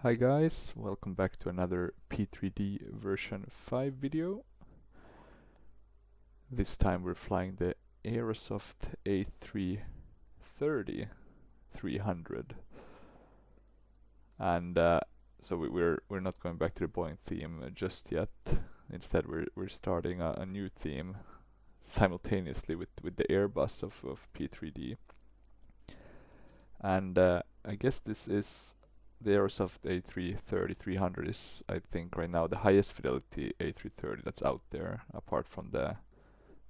Hi guys, welcome back to another P3D version 5 video. This time we're flying the Aerosoft A330-300, and so we're not going back to the Boeing theme just yet. Instead, we're starting a new theme simultaneously with the Airbus of P3D, and I guess this is the Aerosoft A330-300 is, I think, right now the highest fidelity A330 that's out there, apart from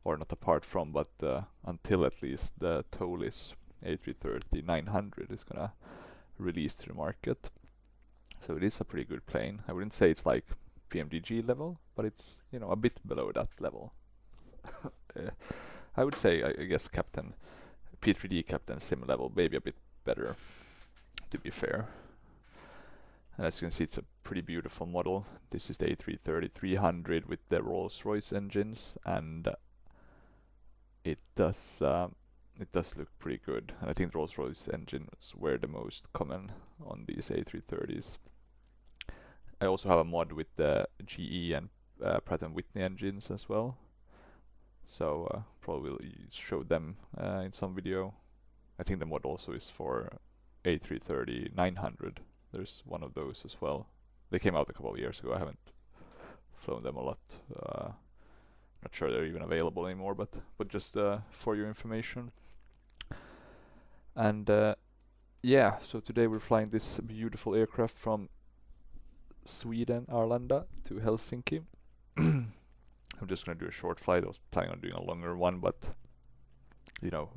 or not apart from, but until at least the Tolis A330-900 is gonna release to the market. So it is a pretty good plane. I wouldn't say it's like PMDG level, but it's, you know, a bit below that level. I would say, I guess, Captain P3D Captain Sim level, maybe a bit better, to be fair. And as you can see, it's a pretty beautiful model. This is the A330-300 with the Rolls-Royce engines, and it does look pretty good. And I think the Rolls-Royce engines were the most common on these A330s. I also have a mod with the GE and Pratt & Whitney engines as well. So probably will show them in some video. I think the mod also is for A330-900. There's one of those as well. They came out a couple of years ago. I haven't flown them a lot. Not sure they're even available anymore, but just for your information. And yeah, so today we're flying this beautiful aircraft from Sweden, Arlanda, to Helsinki. I'm just gonna do a short flight. I was planning on doing a longer one, but you know,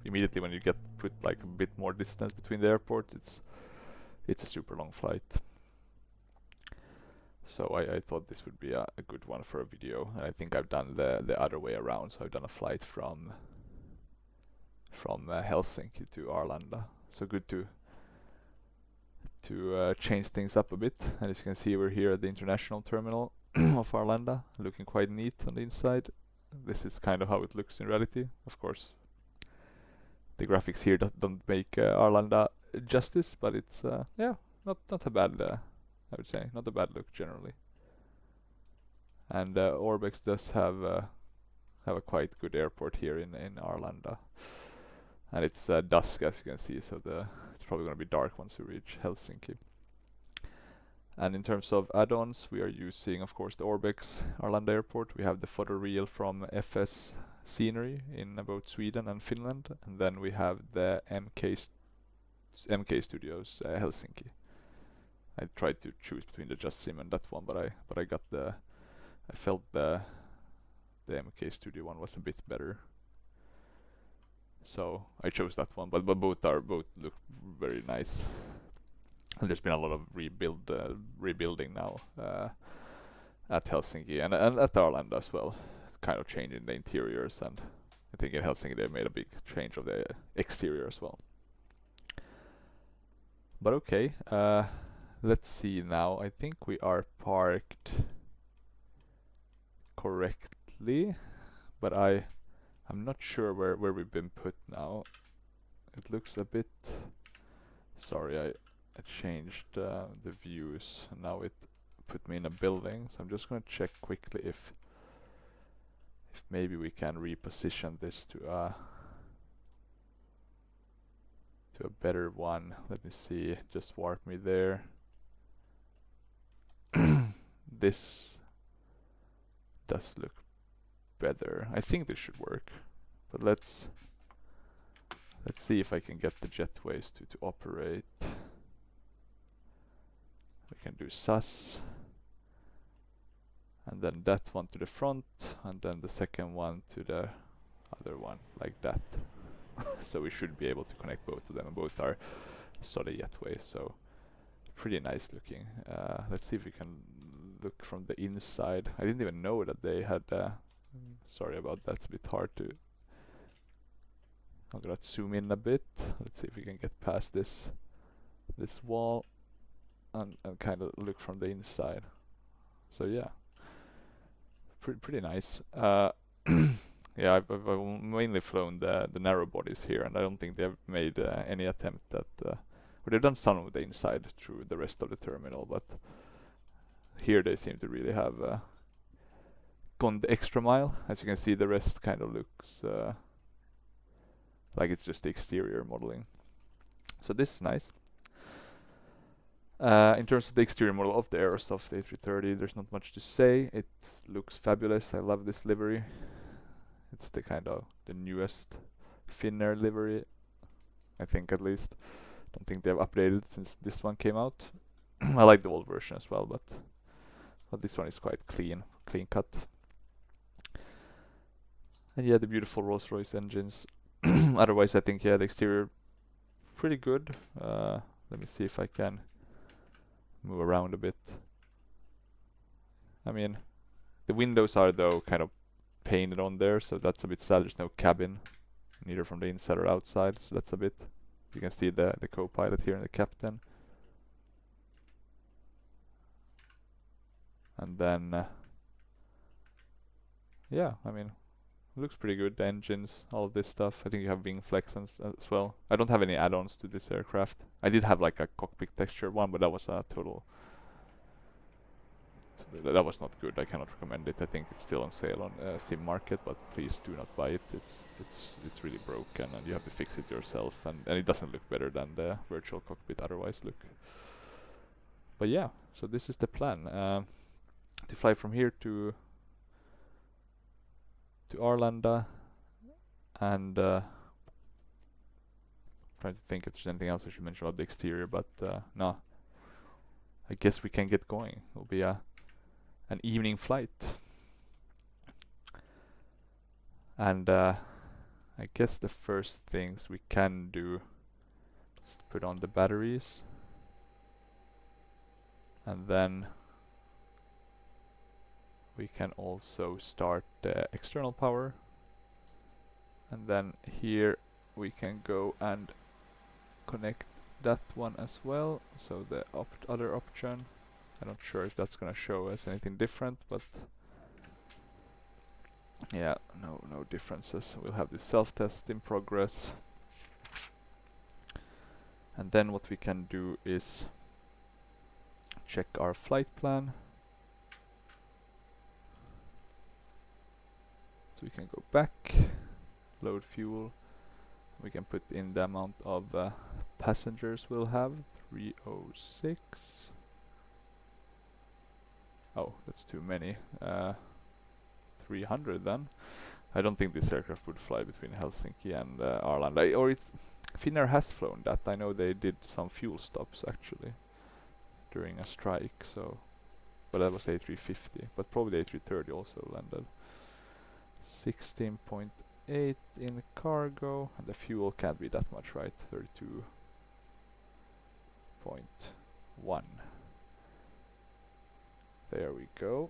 immediately when you get put like a bit more distance between the airports, it's a super long flight. So I thought this would be a good one for a video, and I think I've done the other way around. So I've done a flight from Helsinki to Arlanda. So good to change things up a bit. And as you can see, we're here at the international terminal of Arlanda, looking quite neat on the inside. This is kind of how it looks in reality. Of course, the graphics here don't make Arlanda justice, but it's yeah, not a bad. I would say not a bad look generally. And Orbex does have a quite good airport here in Arlanda, and it's dusk as you can see, so it's probably going to be dark once we reach Helsinki. And in terms of add-ons, we are using, of course, the Orbex Arlanda Airport. We have the photo reel from FS Scenery in both Sweden and Finland, and then we have the MK Studios Helsinki. I tried to choose between the Just Sim and that one, but I felt the MK Studio one was a bit better, so I chose that one. But both look very nice. And there's been a lot of rebuilding now at Helsinki and at Arlanda as well, kind of changing the interiors, and I think in Helsinki they made a big change of the exterior as well. But okay, let's see now. I think we are parked correctly, but I'm not sure where we've been put now. It looks a bit... Sorry, I changed the views, and now it put me in a building, so I'm just gonna check quickly if maybe we can reposition this to a better one. Let me see, just warp me there. This does look better. I think this should work, but let's see if I can get the jetways to operate. We can do SAS, and then that one to the front, and then the second one to the other one, like that. So we should be able to connect both of them, and both are solid jetways, so pretty nice looking. Let's see if we can look from the inside. I didn't even know that they had sorry about that, it's a bit hard to... I'm gonna zoom in a bit. Let's see if we can get past this wall and kind of look from the inside. So yeah, pretty nice. Yeah, I've mainly flown the narrow bodies here, and I don't think they've made any attempt at Well, they've done some of the inside through the rest of the terminal, but here they seem to really have gone the extra mile. As you can see, the rest kind of looks like it's just the exterior modeling. So this is nice. In terms of the exterior model of the Aerosoft A330, there's not much to say. It looks fabulous. I love this livery. It's the kind of the newest Finnair livery, I think, at least. Don't think they've updated since this one came out. I like the old version as well, but this one is quite clean cut. And yeah, the beautiful Rolls-Royce engines. Otherwise, I think, yeah, the exterior pretty good. Let me see if I can move around a bit. I mean, the windows are though kind of painted on there, so that's a bit sad. There's no cabin, neither from the inside or outside, so that's a bit. You can see the co-pilot here and the captain. And then, yeah, I mean, it looks pretty good. The engines, all of this stuff. I think you have wing flex as well. I don't have any add-ons to this aircraft. I did have like a cockpit texture one, but that was a total. That was not good. I cannot recommend it. I think it's still on sale on Sim Market, but please do not buy it. It's really broken, and you have to fix it yourself. And it doesn't look better than the virtual cockpit otherwise look. But yeah, so this is the plan. To fly from here to Arlanda, and trying to think if there's anything else I should mention about the exterior, but no. I guess we can get going. It'll be an evening flight. And I guess the first things we can do is put on the batteries. And then we can also start the external power. And then here we can go and connect that one as well. So the other option. I'm not sure if that's gonna show us anything different, but yeah, no differences. We'll have this self-test in progress. And then what we can do is check our flight plan. So we can go back, load fuel. We can put in the amount of passengers we'll have, 306. Oh, that's too many. 300 then. I don't think this aircraft would fly between Helsinki and Arlanda. Or Finnair has flown that. I know they did some fuel stops actually during a strike. So, but that was A350. But probably the A330 also landed. 16.8 in cargo, and the fuel can't be that much, right? 32.1. There we go.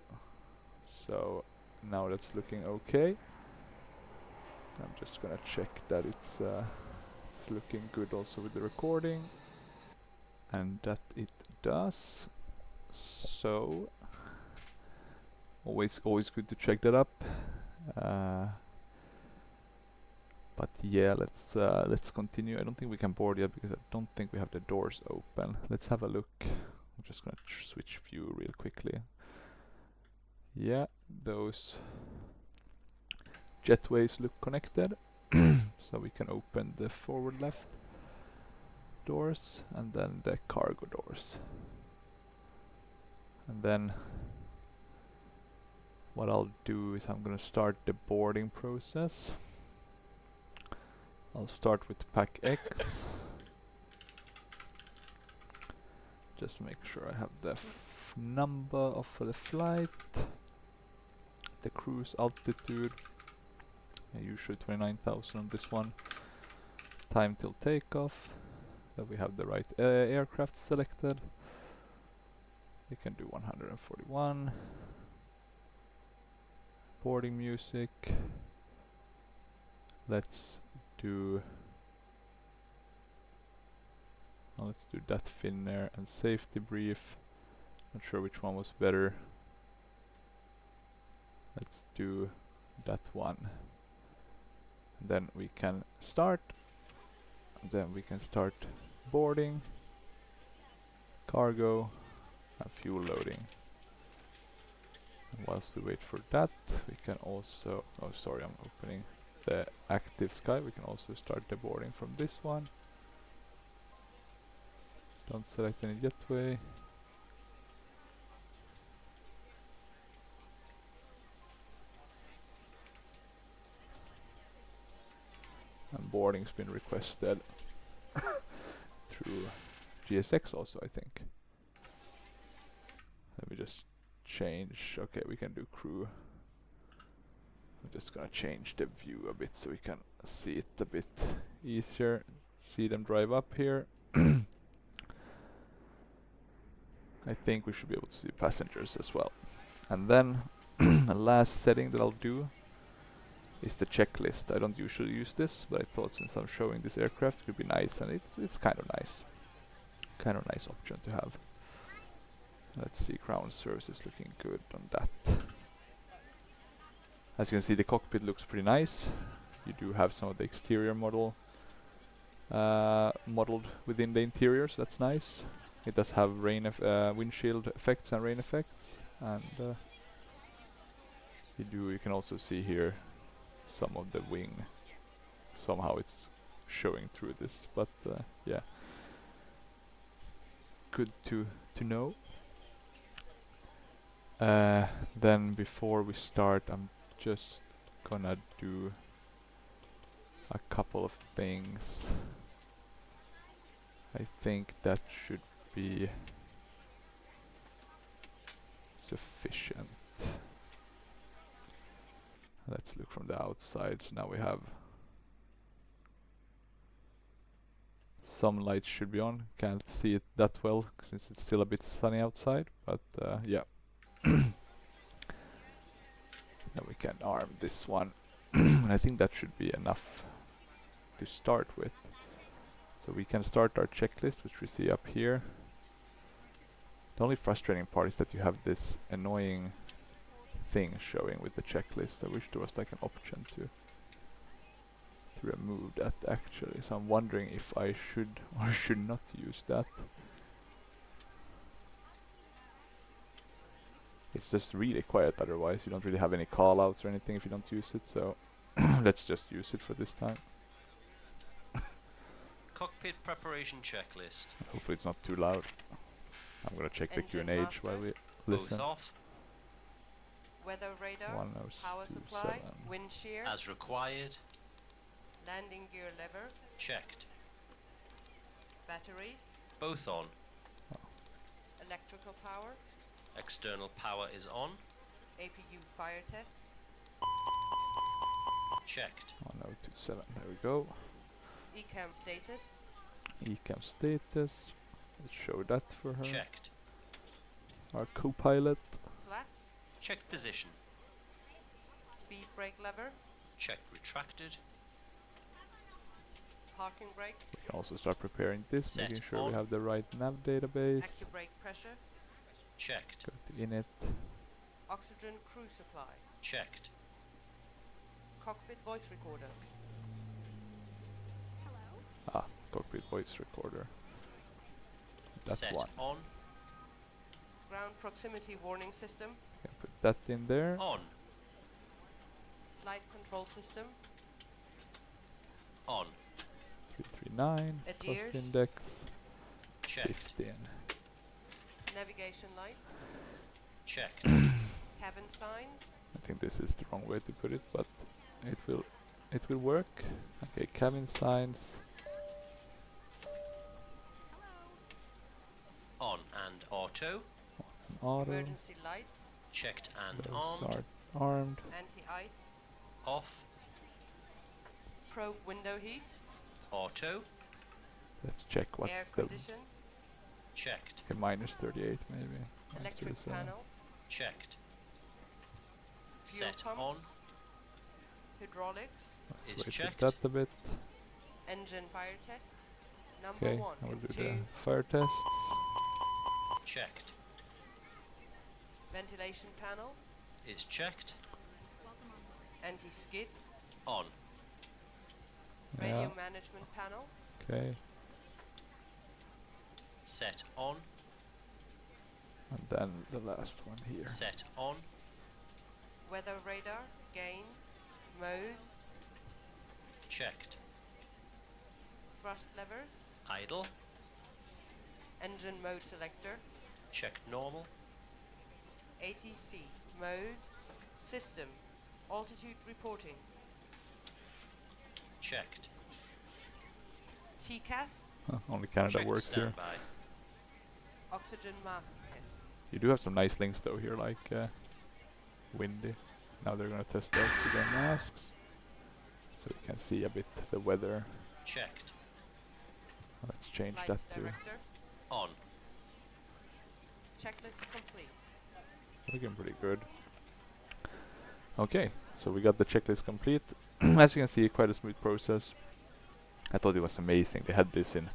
So now that's looking okay. I'm just gonna check that it's looking good also with the recording, and that it does. So always good to check that up. But yeah, let's continue. I don't think we can board yet because I don't think we have the doors open. Let's have a look. I'm just gonna switch view real quickly. Yeah, those jetways look connected. So we can open the forward left doors and then the cargo doors. And then what I'll do is I'm gonna start the boarding process. I'll start with pack X. Just make sure I have the number of the flight, the cruise altitude, usually 29,000 on this one, time till takeoff, that we have the right aircraft selected. We can do 141, boarding music, let's do that Finnair and safety brief. Not sure which one was better. Let's do that one. And then we can start. Then we can start boarding. cargo and fuel loading. And whilst we wait for that, we can also, oh sorry, I'm opening the active sky. We can also start deboarding from this one. Don't select any jetway. And boarding's been requested through GSX also, I think. Let me just change. Okay, we can do crew. I'm just gonna change the view a bit so we can see it a bit easier. See them drive up here. I think we should be able to see passengers as well. And then the last setting that I'll do is the checklist. I don't usually use this, but I thought since I'm showing this aircraft it could be nice, and it's kind of nice. Kind of nice option to have. Let's see, ground service is looking good on that. As you can see, the cockpit looks pretty nice. You do have some of the exterior modeled within the interior, so that's nice. It does have windshield effects and rain effects, and you can also see here some of the wing. Somehow it's showing through this, but yeah, good to know. Then before we start, I'm just gonna do a couple of things. I think that should be sufficient. Let's look from the outside. So now we have some lights should be on. Can't see it that well since it's still a bit sunny outside, but yeah. Then we can arm this one. And I think that should be enough to start with. So we can start our checklist, which we see up here. The only frustrating part is that you have this annoying thing showing with the checklist. I wish there was like an option to remove that actually. So I'm wondering if I should or should not use that. It's just really quiet otherwise. You don't really have any call-outs or anything if you don't use it, so let's just use it for this time. Cockpit preparation checklist. Hopefully it's not too loud. I'm gonna check Engine the QNH master. while we Both listen. off. Weather radar, 1027. power supply, wind shear, As required. landing gear lever, Checked. batteries, Both on. electrical power, External power is on. APU fire test, Checked. 1027. There we go. ECAM status, ECAM status. Let's show that for her. Checked. Our co-pilot. flaps, Checked position. speed brake lever, Checked retracted. parking brake, We can also start preparing this, Set making sure on. we have the right nav database. AccuBrake pressure, Checked. Go to init. oxygen crew supply, Checked. cockpit voice recorder, Ah, cockpit voice recorder. That's Set one. on. ground proximity warning system, Can put that in there. On. flight control system, On. 339. Adheres. Cost index. Checked. 15. navigation lights, Checked. cabin signs, I think this is the wrong way to put it, but it will work. Okay, cabin signs. On and auto. Auto. emergency lights, Checked and Those armed. are armed. anti-ice, Off. probe window heat, Auto. Let's check air what's the condition, Checked. okay, -38 maybe. electric -37. panel, Checked. fuel Set pumps, on. hydraulics, Let's Is wait with checked. that a bit. engine fire test, number Okay, 1 I will and do 2, the fire tests. Checked. ventilation panel, Is checked. anti-skid, On. radio Yeah, management panel, okay. Set on. And then the last one here. Set on. Weather radar, gain, mode, Checked. thrust levers, Idle. engine mode selector, Checked normal. ATC, mode, system, altitude reporting, Checked. TCAS, Only Canada Checked works here. standby. oxygen mask test. You do have some nice links though here, like windy. Now they're gonna test the oxygen masks, so we can see a bit the weather. Checked. Let's change Flight that to director, On. checklist complete. looking pretty good. Okay, so we got the checklist complete. As you can see, quite a smooth process. I thought it was amazing. They had this in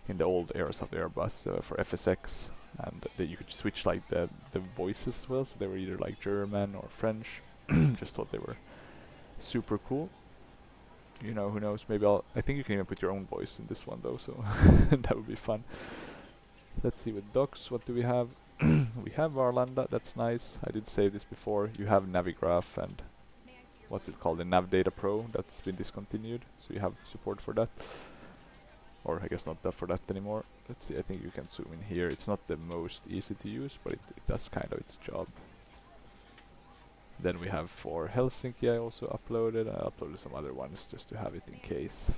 the old Aerosoft Airbus for FSX, and that you could switch like the voices as well. So they were either like German or French. Just thought they were super cool. You know, who knows? Maybe I think you can even put your own voice in this one though, so that would be fun. Let's see with docs. What do we have? We have Arlanda. That's nice. I did say this before. You have Navigraph and what's it called? The Nav Data Pro. That's been discontinued, so you have support for that. Or I guess not that for that anymore. Let's see. I think you can zoom in here. It's not the most easy to use, but it does kind of its job. Then we have for Helsinki. I also uploaded. I uploaded some other ones just to have it in case.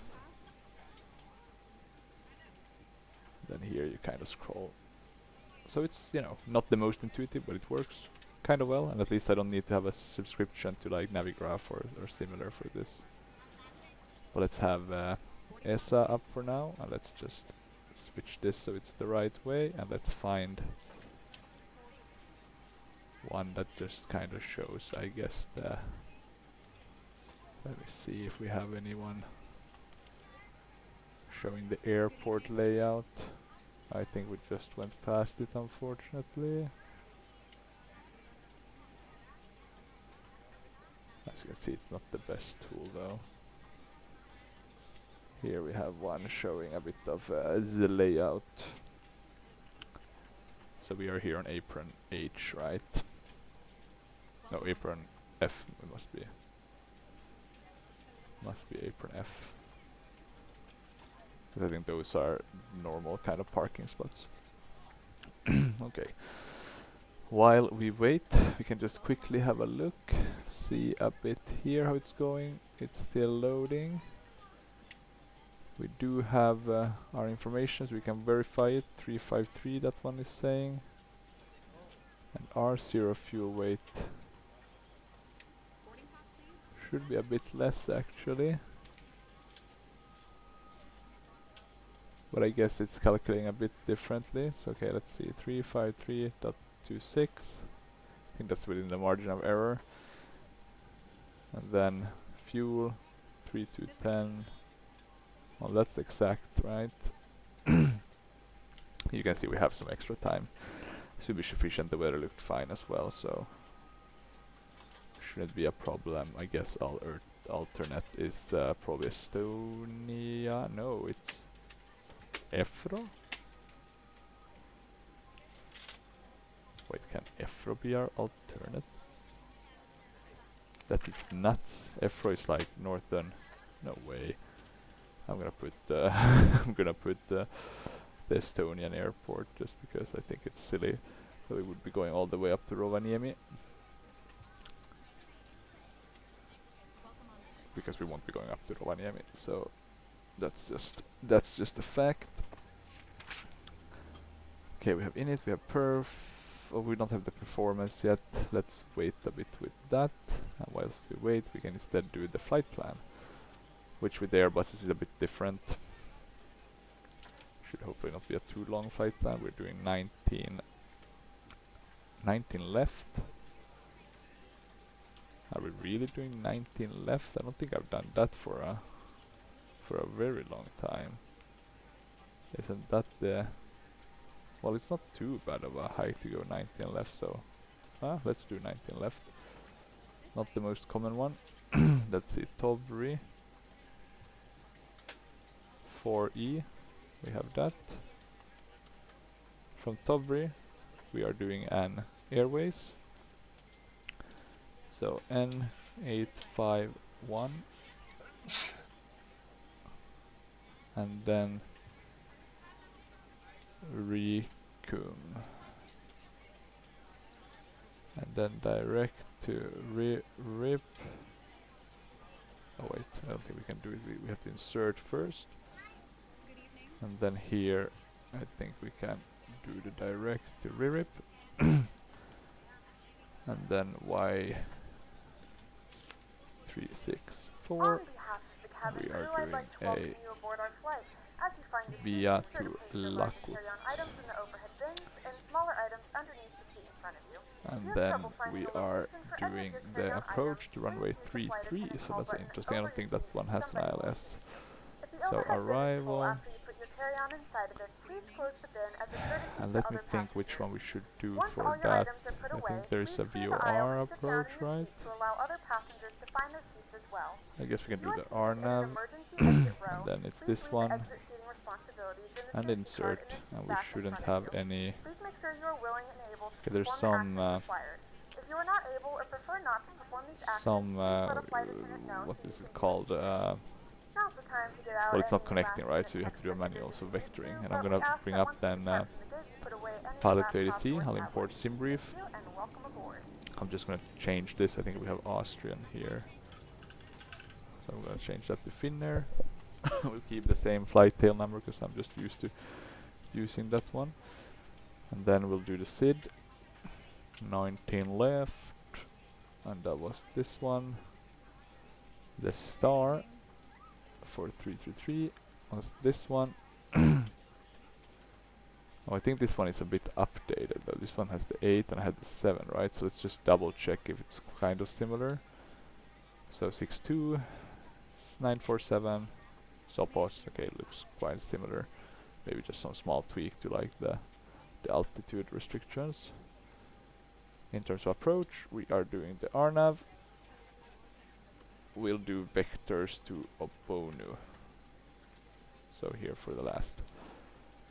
Then here you kind of scroll. So it's, you know, not the most intuitive, but it works kind of well, and at least I don't need to have a subscription to like Navigraph or similar for this. But let's have ESSA up for now, and let's just switch this so it's the right way, and let's find one that just kind of shows, I guess, the... Let me see if we have anyone showing the airport layout. I think we just went past it, unfortunately. As you can see, it's not the best tool though. Here we have one showing a bit of the layout. So we are here on apron H, right? No, apron F it must be. Must be apron F. Because I think those are normal kind of parking spots. Okay. While we wait, we can just quickly have a look, see a bit here how it's going. It's still loading. We do have our information, so we can verify it. 353, that one is saying. And our zero fuel weight should be a bit less actually. But I guess it's calculating a bit differently. So okay, let's see. 353.26. I think that's within the margin of error. And then fuel 3210. Well, that's exact, right? You can see we have some extra time. Should be sufficient. The weather looked fine as well, so shouldn't be a problem. I guess all alternate is probably Estonia. No, it's EFRO. Wait, can EFRO be our alternate? That is nuts. EFRO is like northern. No way. I'm gonna put I'm gonna put the Estonian airport just because I think it's silly that we would be going all the way up to Rovaniemi. Because we won't be going up to Rovaniemi, so that's just a fact. Okay, we have init, we have perf. Oh, we don't have the performance yet. Let's wait a bit with that. And whilst we wait, we can instead do the flight plan, which with the Airbuses is a bit different. Should hopefully not be a too long flight plan. We're doing 19 left. Are we really doing 19 left? I don't think I've done that for a very long time. Isn't that the... Well, it's not too bad of a hike to go 19 left, so... let's do 19 left. Not the most common one. Let's see, Tovri. 4E. We have that. From Tovri, we are doing an airways. So N851 and then Recum. And then direct to RIP. Oh wait, I don't think we can do it. We have to insert first. And then here, I think we can do the direct to RIP. And then Y364. We are doing a via to Lakut. And then we are doing the approach to runway 33, so that's interesting. I don't think that one has an ILS. So arrival. And let me think which one we should do for that. I think there's a VOR approach, right? I guess we can do the RNAV. And then it's this one. And insert. And we shouldn't have any. Okay, there's some what is it called? Well, it's not connecting, right? So you have to do a manual, so vectoring. And I'm gonna bring up then Prepar3d. I'll import SimBrief. I'm just gonna change this. I think we have Austrian here, so I'm gonna change that to Finnair. We'll keep the same flight tail number because I'm just used to using that one. And then we'll do the SID. 19 left, and that was this one. The star for 333 was this one. Oh, I think this one is a bit updated though. This one has the 8 and I had the 7, right? So let's just double check if it's kind of similar. So 62, 947, Sopos. Okay, it looks quite similar. Maybe just some small tweak to like the altitude restrictions. In terms of approach, we are doing the RNAV. We'll do vectors to Obonu. So here for the last.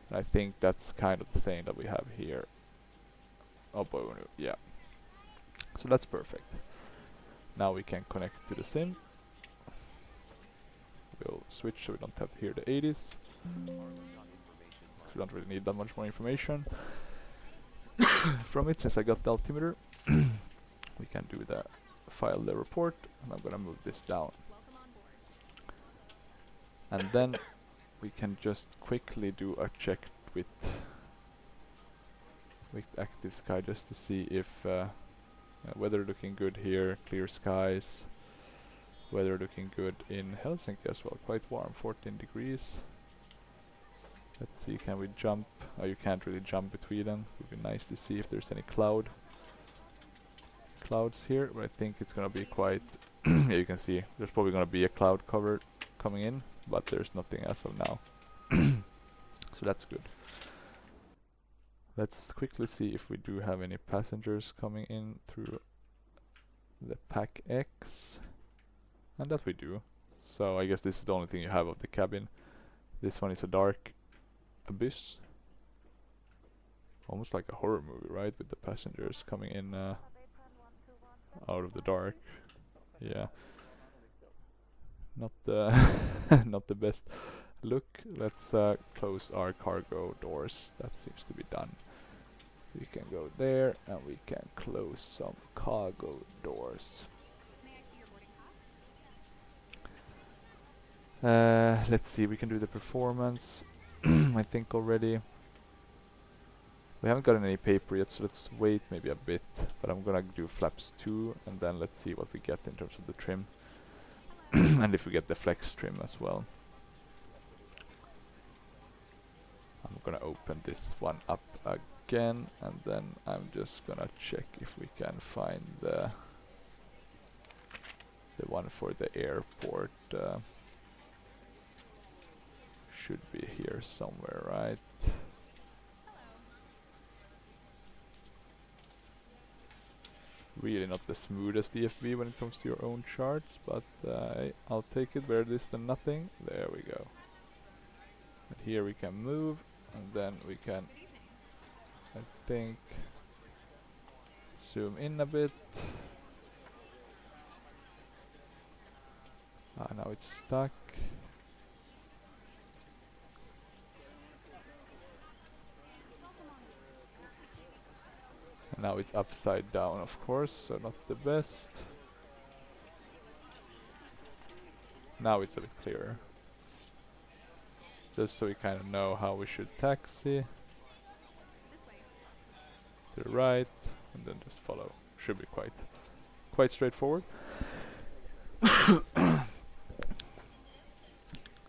And I think that's kind of the same that we have here. Obonu, yeah. So that's perfect. Now we can connect to the sim. We'll switch so we don't have to hear the 80s. We don't really need that much more information from it since I got the altimeter. We can do the file the report, and I'm gonna move this down. And then we can just quickly do a check with active sky just to see if weather looking good here, clear skies. Weather looking good in Helsinki as well, quite warm, 14 degrees. Let's see, can we jump? Oh, you can't really jump between them. It would be nice to see if there's any clouds here, but I think it's gonna be quite yeah, you can see there's probably gonna be a cloud cover coming in, but there's nothing as of now. So that's good. Let's quickly see if we do have any passengers coming in through the Pack X, and that we do. So I guess this is the only thing you have of the cabin. This one is a dark abyss, almost like a horror movie, right, with the passengers coming in out of the dark. Yeah, not the not the best look. Let's close our cargo doors. That seems to be done. We can go there and we can close some cargo doors. Let's see, we can do the performance. I think already. We haven't gotten any paper yet, so let's wait maybe a bit. But I'm gonna do flaps 2 and then let's see what we get in terms of the trim. And if we get the flex trim as well. I'm gonna open this one up again, and then I'm just gonna check if we can find the one for the airport. Should be here somewhere, right? Really not the smoothest DFV when it comes to your own charts, but I'll take it, better this than nothing. There we go. And here we can move, and then we can, I think, zoom in a bit. Now it's stuck. And now it's upside down, of course, so not the best. Now it's a bit clearer. Just so we kind of know how we should taxi. To the right, and then just follow. Should be quite straightforward.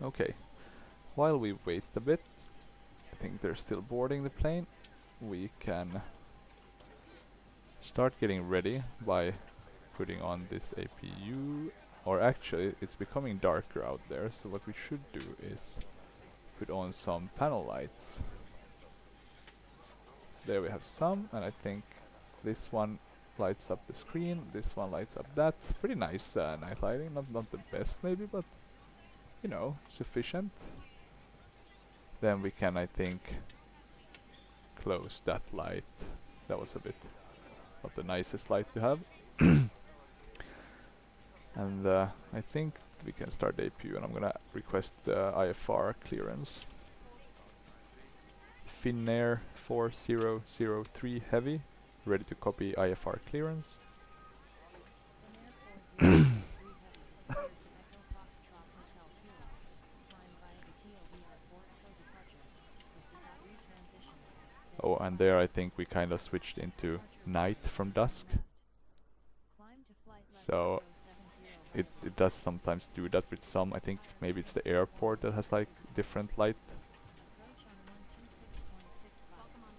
Okay, while we wait a bit, I think they're still boarding the plane. We can start getting ready by putting on this APU, or actually it's becoming darker out there, so what we should do is put on some panel lights. So there we have some, and I think this one lights up the screen, this one lights up that. Pretty nice night lighting, not the best maybe, but you know, sufficient. Then we can, I think, close that light. That was a bit not the nicest light to have. And I think we can start the APU, and I'm gonna request IFR clearance. Finnair 4003 Heavy, ready to copy IFR clearance. Oh, and there I think we kind of switched into night from dusk. So it does sometimes do that with some. I think maybe it's the airport that has like different light.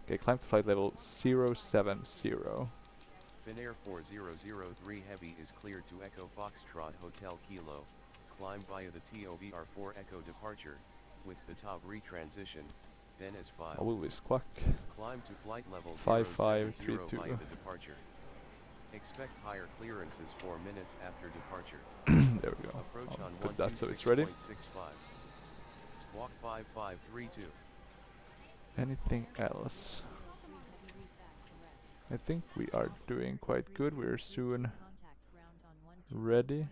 Okay, climb to flight level 070. Finnair 4003 Heavy is cleared to Echo Foxtrot Hotel Kilo. Climb via the TOVR4 Echo departure, with the TOV retransition, then as I filed. will squawk. Climb to flight level 5532. 070 via the departure. Expect higher clearances 4 minutes after departure. There we go. Approach I'll on put that so it's ready. 126.65. Squawk 5532. Anything else? I think we are doing quite good. We're soon ready.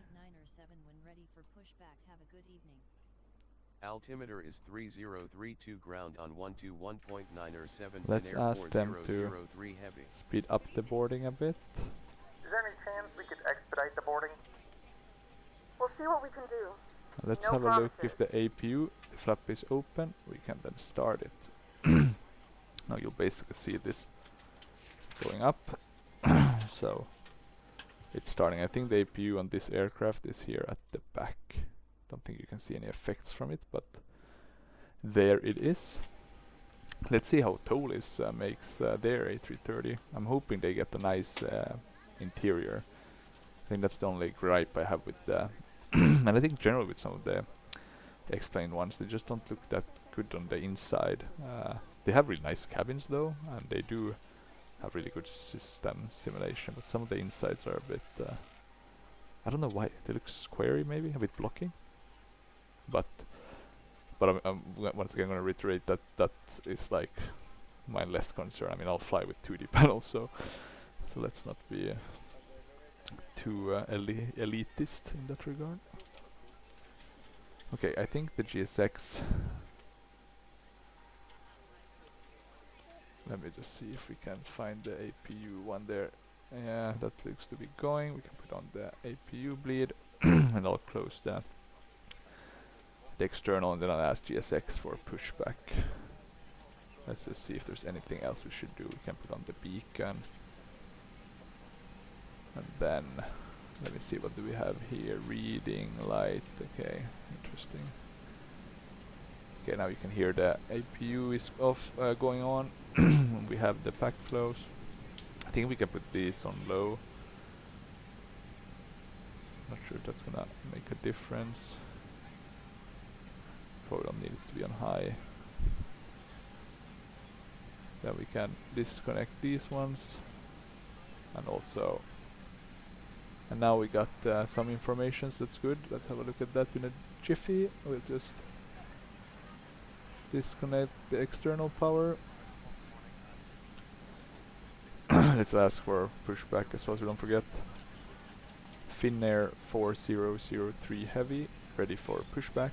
Altimeter is 3032, ground on 121.907. Let's Finnair ask them to 4003 Heavy. speed up the boarding a bit. Is there any chance we could expedite the boarding? We'll see what we can do. Let's No have a look promises. if the APU flap is open. We can then start it. Now you'll basically see this going up. So it's starting. I think the APU on this aircraft is here at the back. Don't think you can see any effects from it, but there it is. Let's see how Tolis makes their A330. I'm hoping they get a nice interior. I think that's the only gripe I have with the and I think generally with some of the X-Plane ones, they just don't look that good on the inside. They have really nice cabins though, and they do have really good system simulation, but some of the insides are a bit I don't know why, they look squarey maybe, a bit blocky. But I'm once again gonna reiterate that that is like my less concern. I mean, I'll fly with 2D panels, so let's not be too elitist in that regard. Okay, I think the GSX. Let me just see if we can find the APU one there. Yeah, that looks to be going. We can put on the APU bleed, and I'll close the external, and then I'll ask GSX for pushback. Let's just see if there's anything else we should do. We can put on the beacon. And then, let me see, what do we have here? Reading, light, okay, interesting. Okay, now you can hear the APU is off, going on. We have the pack flows. I think we can put these on low. Not sure if that's gonna make a difference. Probably don't need it to be on high. Then we can disconnect these ones. And also, and now we got some information, so that's good. Let's have a look at that in a jiffy. We'll just disconnect the external power. Let's ask for pushback as well so we don't forget. Finnair 4003 Heavy, ready for pushback.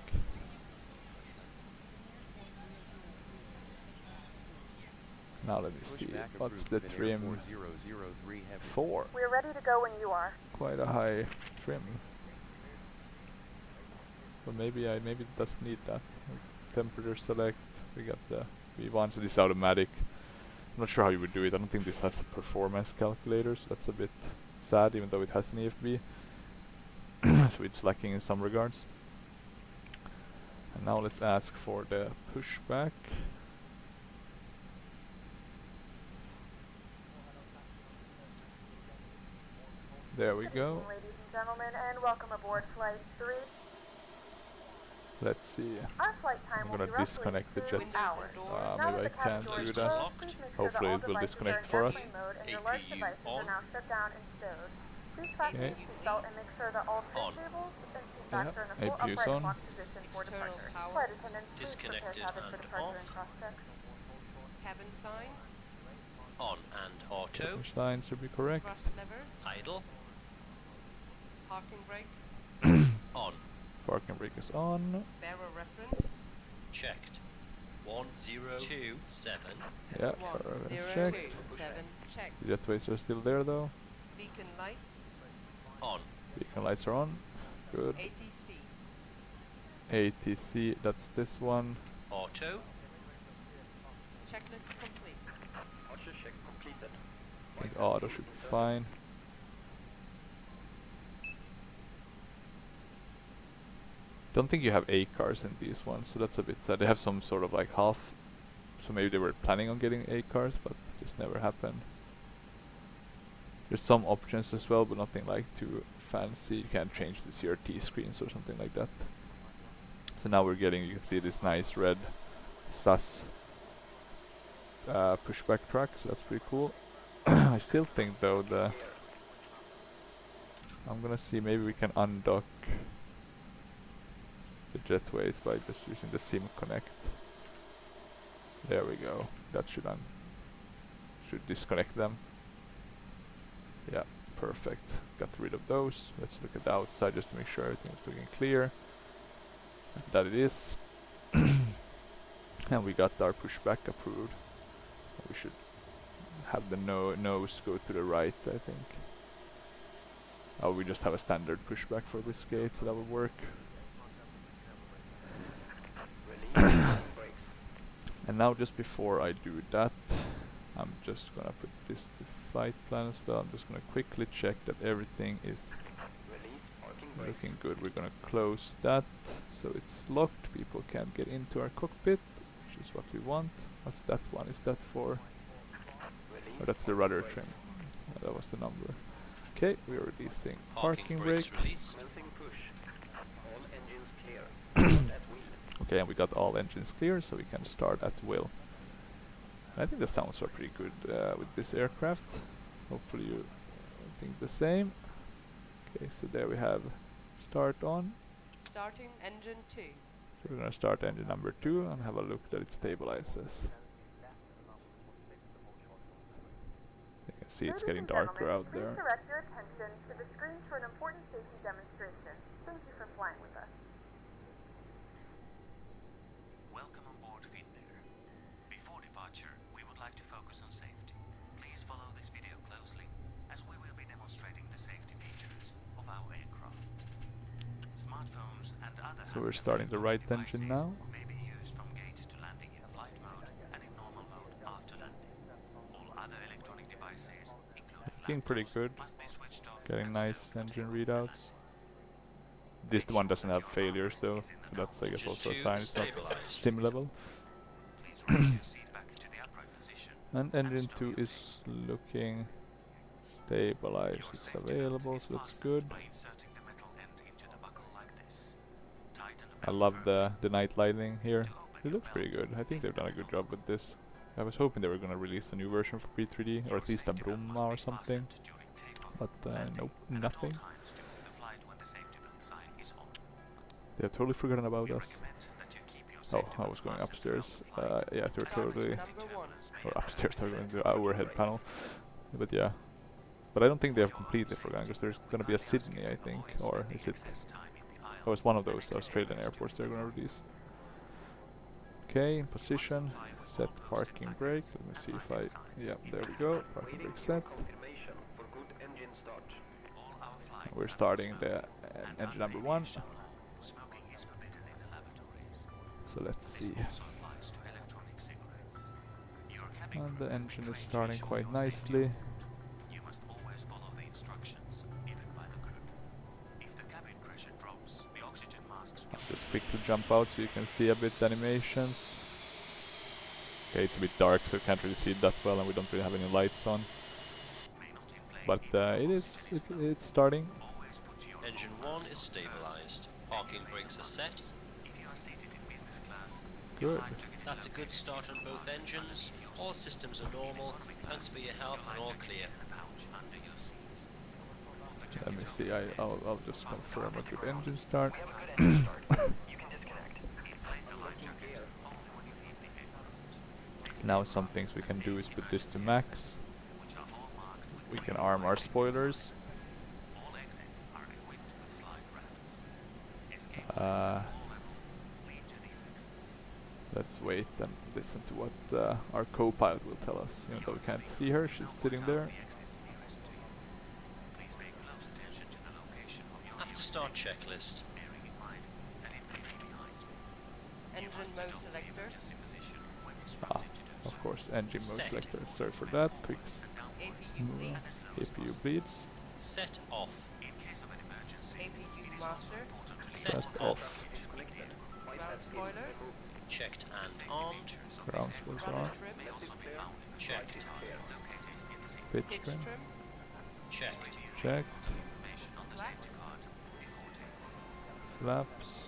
Now let me see, Pushback what's approved. the Finnair trim? 4003 Heavy. 4. We're ready to go when you are. Quite a high trim. But maybe it doesn't need that. Temperature select, we got the V1, so this is automatic. I'm not sure how you would do it. I don't think this has a performance calculator, so that's a bit sad, even though it has an EFB. So it's lacking in some regards. And now let's ask for the pushback. There we Good go. evening, ladies and gentlemen, and welcome aboard Flight 3. Let's see. Our flight time I'm will gonna be roughly disconnect the 2 jet. Windows hours. and doors. Now Maybe that I the cabin can't doors do are that. closed, Locked. please make sure Hopefully that all it will devices disconnect are in for us. airplane mode and your large APU devices on. are now shut down and stowed. Please fasten Okay. your seatbelt and make sure that all tray On. tables and seat backs are in a full APU's upright on. clock position for External departure. power. Flight attendants, please prepare Disconnected cabin for and departure and off. cross checks. Cabin signs. On and auto. Which lines should be correct? Thrust levers. Idle. Parking brake. On. Parking brake is on. Bearer reference. Checked. 1027. Yeah, 1 let's 0 check. 2 7 check. The jetways are still there though. Beacon lights. On. Beacon lights are on. Good. ATC. ATC, that's this one. Auto. Checklist complete. I think auto should be fine. Don't think you have A cars in these ones, so that's a bit sad. They have some sort of like half, so maybe they were planning on getting A cars, but just never happened. There's some options as well, but nothing like too fancy. You can't change the CRT screens or something like that. So now we're getting, you can see this nice red SAS pushback track, so that's pretty cool. I still think though I'm gonna see, maybe we can undock the jetways by just using the SIM connect. There we go. That should disconnect them. Yeah, perfect. Got rid of those. Let's look at the outside just to make sure everything is looking clear. That it is. And we got our pushback approved. We should have the nose go to the right, I think. Oh, we just have a standard pushback for this gate, so that would work. And now just before I do that, I'm just gonna put this to flight plan as well. I'm just gonna quickly check that everything is looking good. We're gonna close that so it's locked. People can't get into our cockpit, which is what we want. What's that one? Is that for? Oh, that's the rudder trim. That was the number. Okay, we are releasing parking brake. brakes released. Okay, and we got all engines clear, so we can start at will. I think the sounds are pretty good with this aircraft. Hopefully you think the same. Okay, so there we have start on. Starting engine 2. So we're gonna start engine number 2 and have a look that it stabilizes. You can see it's Ladies getting and darker gentlemen, out there. Please direct your attention to the screen for an important safety demonstration. Thank you for flying with us. Welcome on board Finnair. Before departure, we would like to focus on safety. Please follow this video closely, as we will be demonstrating the safety features of our aircraft. Smartphones and other So we're starting the right engine now. may be used from gate to landing in flight mode and in normal mode after landing. All other electronic devices, including Looking pretty laptops, good. must be switched off Getting and nice stowed for engine takeoff and readouts. landing. This one doesn't have failures though, so that's I guess Engine also a 2 sign it's not stabilized. sim level. Please raise your seat back to the upright position. And engine stow 2 your is looking stabilized, Your it's safety belt available, is so that's fastened good. by inserting the metal end into the buckle like this. Tighten the I belt love firmly. the night lighting here. To open It your looks pretty belt, good. I think lift they've the done a good metal job with this. I was hoping they were gonna release a new version for P3D, or Your at least a safety belt Bromma must or be something. fastened during takeoff, But landing, nope, and at all nothing. times during the flight when the safety belt sign is on. They have totally forgotten about We us. recommend that you keep your Oh, safety I belt was going fastened throughout upstairs. the flight. Yeah, they're Target totally... number 1. Or upstairs, I was going to the overhead panel. But yeah. But I don't think they have completely forgotten, because there's gonna be a Sydney, I think, or is it? Oh, it's one of those Australian airports they're gonna release. Okay, in position, set parking brake. Let me see if I, yeah, there we go, parking brake set. We're starting the engine number 1. Smoking is forbidden in the laboratories. So let's This see. also applies to electronic cigarettes. Your cabin And crew the has been engine is trained to starting ensure quite your safety nicely. on board. You must always follow the instructions given by the crew. If the cabin pressure drops, the oxygen masks will I'll just quickly jump out so you can see a bit the animations. Okay, it's a bit dark, so you can't really see it that well, and we don't really have any lights on. may not inflate But if your oxygen is full. it's starting. Always put your Engine fuel 1 mask is on stabilized. first. Parking brakes are set. If you are seated in business class, your Good. life jacket is That's a good located start on both engines. All systems are normal. Thanks for your help and all clear. in a pouch under your seat. Let me see, I'll just confirm a good engine start. Inflate the life jacket only when you leave the aircraft. Now some things we can do is put this to max. Which are all marked with We can green arm our light exit spoilers. signs. All exits are equipped with slide rafts. Escape Uh, routes at floor level lead to these exits. Let's wait and listen to what our co-pilot will tell us. Even though we can't see her, she's sitting there. The exits nearest to you. Please pay close attention to the location of your After fuel start station, checklist. bearing in mind that it may be behind you. You Engine must mode adopt the selector. emergency position when Ah, instructed to do so. of course, engine mode Set. selector. Sorry for that. Quick APU bleed. APU bleeds. Set off. In case of an emergency, APU it is also master. important to Set Shut leave off. Ground spoilers. Checked and armed. Ground spoilers Rudder on. trim. may also be found in the Checked. card located in the same Pitch Pitch trim. trim. Checked. Checked. information on the safety card before takeoff. Flaps.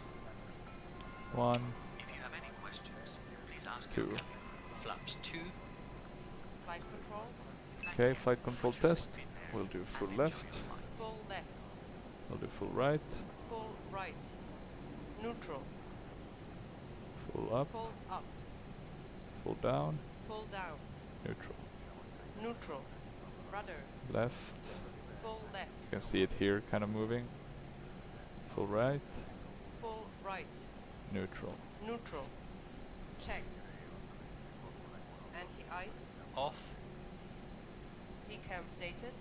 1, If you have any questions, please ask 2. your cabin crew. Flaps 2. Flight controls. Okay, flight control test. We'll do full left. Full left. We'll do full right. Full right. Neutral. Full up. Full up. Full down. Full down. Neutral. Neutral. Rudder. Left. Full left. You can see it here kind of moving. Full right. Full right. Neutral. Neutral. Check. Anti-ice. Off. Ecam status.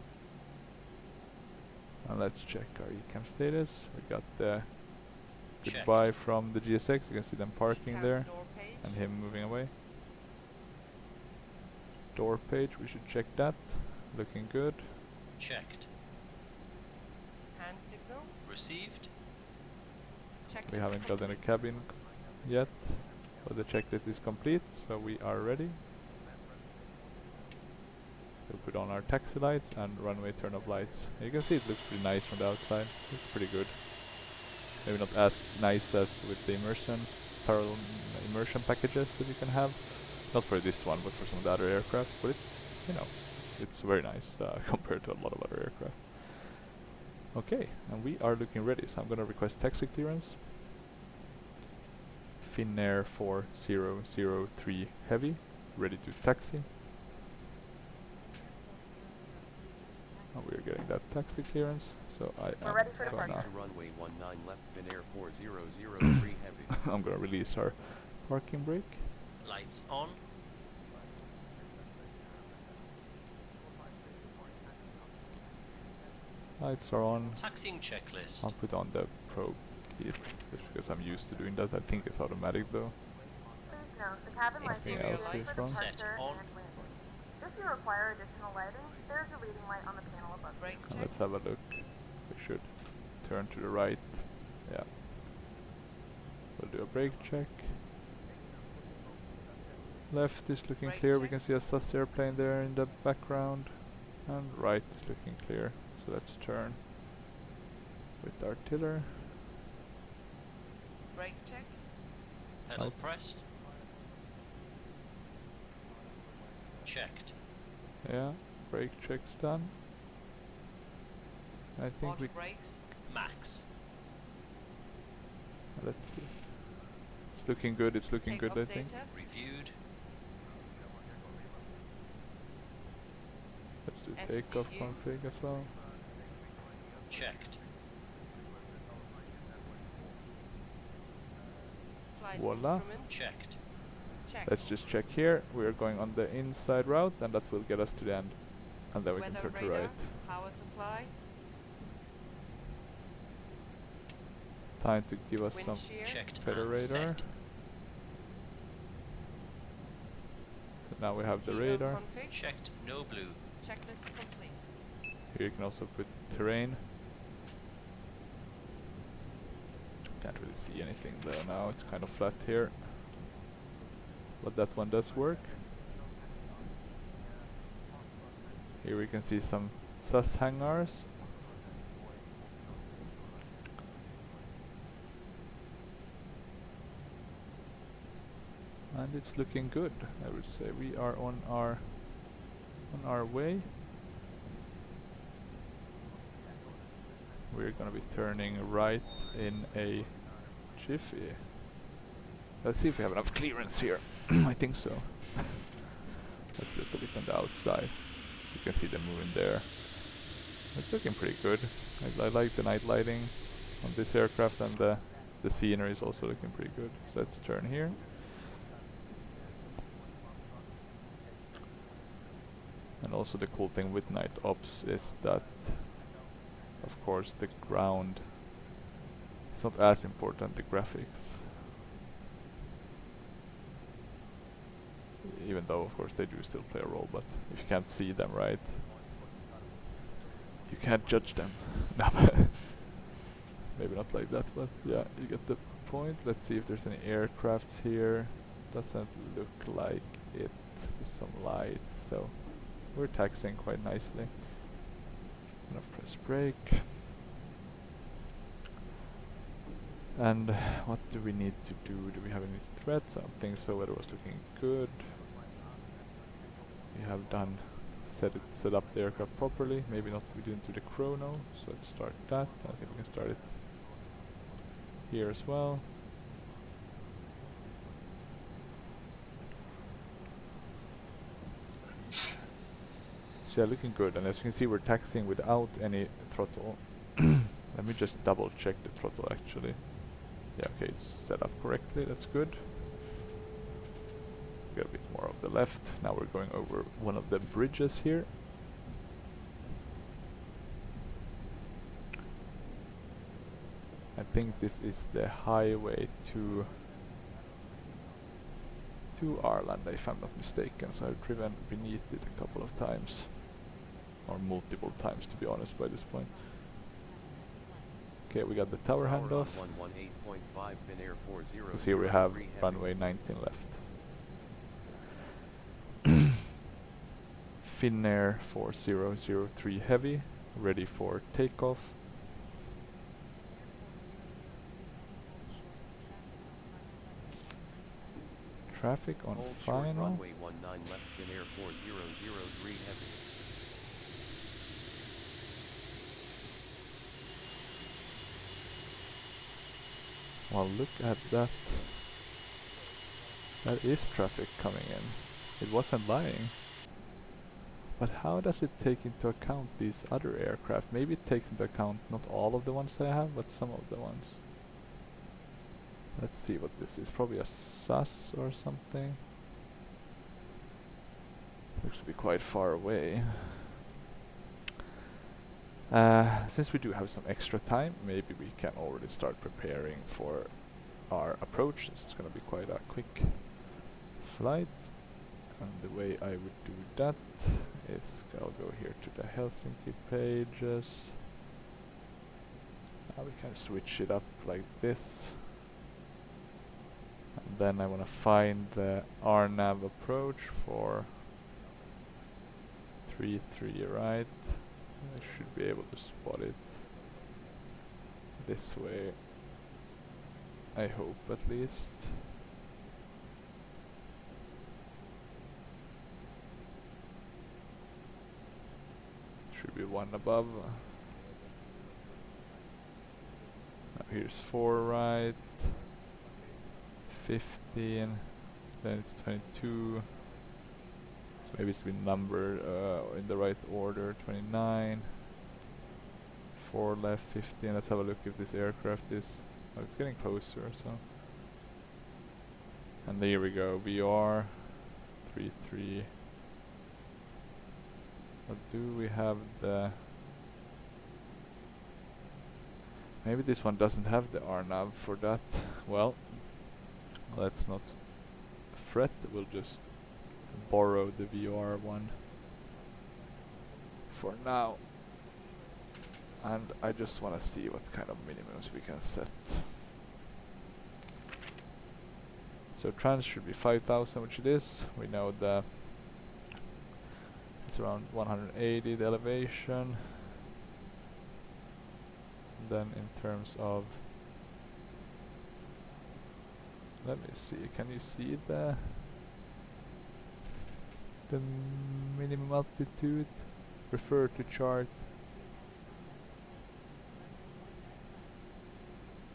And let's check our ecam status. We got the Checked. goodbye from the GSX. You can see them parking Ecam there door page. and him moving away. Door page, we should check that. Looking good. Checked. Hand signal. Received. Checklist We haven't got any complete. cabin yet, but the checklist is complete, so we are ready. We'll put on our taxi lights and runway turn off lights. You can see it looks pretty nice from the outside. It's pretty good. Maybe not as nice as with the parallel immersion packages that you can have. Not for this one, but for some of the other aircraft. But it, you know, it's very nice compared to a lot of other aircraft. Okay, and we are looking ready. So I'm gonna request taxi clearance. Finnair 4003 Heavy, ready to taxi. And we're getting that taxi clearance, so We're ready for am departure. gonna, To runway 19 left, Finnair 4003 heavy. I'm gonna release our parking brake. Lights on. Lights are on. Taxiing checklist. I'll put on the probe here, just because I'm used to doing that. I think it's automatic though. Please note, the cabin lights will be Exterior used lights. for Set departure on. and landing. If you require additional lighting, there's a reading light on the panel above. Brake And check. let's have a look. We should turn to the right. Yeah. We'll do a brake check. Left is looking Brake clear. We check. can see a SAS airplane there in the background. And right is looking clear. So let's turn with our tiller. Brake check. Pedal Right. pressed. Checked. Yeah, brake check's done. I think Auto we brakes. Max. let's see. It's looking good. It's looking Take good. I off think. data. Reviewed. Let's do do takeoff FCU. config as well. Checked. Flight Voila. instruments. Checked. Check. Let's just check here. We are going on the inside route, and that will get us to the end. And then we can Weather turn to radar. right. Power supply. Time to give us Wind some shear. Checked better and radar. set. So now we have the TO radar. config. Checked. No blue. Checklist complete. Here you can also put terrain. Can't really see anything there now, it's kind of flat here. But that one does work. Here we can see some SAS hangars. And it's looking good, I would say. We are on our way. We're gonna be turning right in a jiffy. Let's see if we have enough clearance here. I think so. Let's look a bit on the outside. You can see the moon there. It's looking pretty good. I like the night lighting on this aircraft, and the scenery is also looking pretty good. So let's turn here. And also the cool thing with night ops is that, of course, the ground is not as important, the graphics. Even though, of course, they do still play a role, but if you can't see them right, you can't judge them. No, maybe not like that, but yeah, you get the point. Let's see if there's any aircrafts here. Doesn't look like it. There's some lights, so we're taxiing quite nicely. I'm gonna press brake. And what do we need to do? Do we have any threats? I don't think so. Weather was looking good. We have done set up the aircraft properly. Maybe not, we didn't do the chrono, so let's start that. I think we can start it here as well. So yeah, looking good, and as you can see we're taxiing without any throttle. Let me just double check the throttle actually. Yeah, okay, it's set up correctly, that's good. Got a bit more of the left. Now we're going over one of the bridges here. I think this is the highway to Arland, if I'm not mistaken, so I've driven beneath it a couple of times. Or multiple times, to be honest, by this point. Okay, we got the tower handoff. Because here we have runway 19 left. Finnair 4003 Heavy, ready for takeoff. Traffic on final. Runway 19 left, Finnair 4003 Heavy. Well, look at that. That is traffic coming in. It wasn't lying. But how does it take into account these other aircraft? Maybe it takes into account not all of the ones that I have, but some of the ones. Let's see what this is. Probably a SAS or something. Looks to be quite far away. Since we do have some extra time, maybe we can already start preparing for our approach. This is going to be quite a quick flight. And the way I would do that is I'll go here to the Helsinki pages. Now we can switch it up like this. And then I want to find the RNAV approach for 3-3 right. I should be able to spot it this way. I hope at least. Should be one above. Now here's 4 right, 15, then it's 22, it's maybe it's been numbered in the right order. 29. 4 left, 15. Let's have a look if this aircraft is... Oh, it's getting closer, so... And there we go, VR 33. But do we have the... Maybe this one doesn't have the RNAV for that. Well, let's not fret, we'll just borrow the VR one for now. And I just want to see what kind of minimums we can set. So trans should be 5,000, which it is. We know the it's around 180 the elevation. Then in terms of, let me see, can you see the minimum altitude? Refer to chart.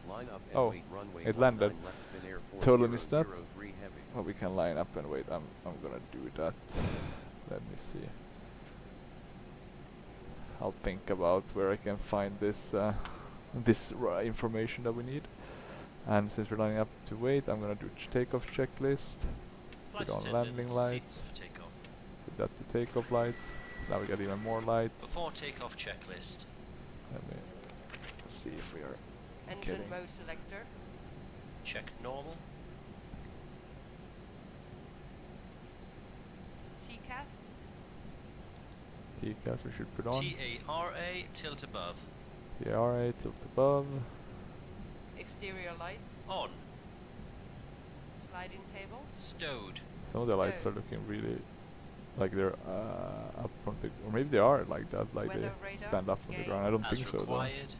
Line up and Oh, wait, runway it 19 landed. left, Finnair Totally missed that. 4003 heavy. Well, we can line up and wait. I'm gonna do that. Let me see. I'll think about where I can find this information that we need. And since we're lining up to wait, I'm gonna do takeoff checklist. Flight Put on attendant, landing seats lights. for takeoff. Put that to takeoff lights. Now we got even more lights. Before takeoff checklist. Let me see if we are Engine kidding. mode selector. Check normal. TCAS. TCAS we should put on. TARA tilt above. TRA tilt above. Exterior lights. On. Sliding table. Stowed. Some of the lights are looking really like they're up from the, or maybe they are like that, like Weather they radar, stand up from the gauge. ground. I don't As think so though. required.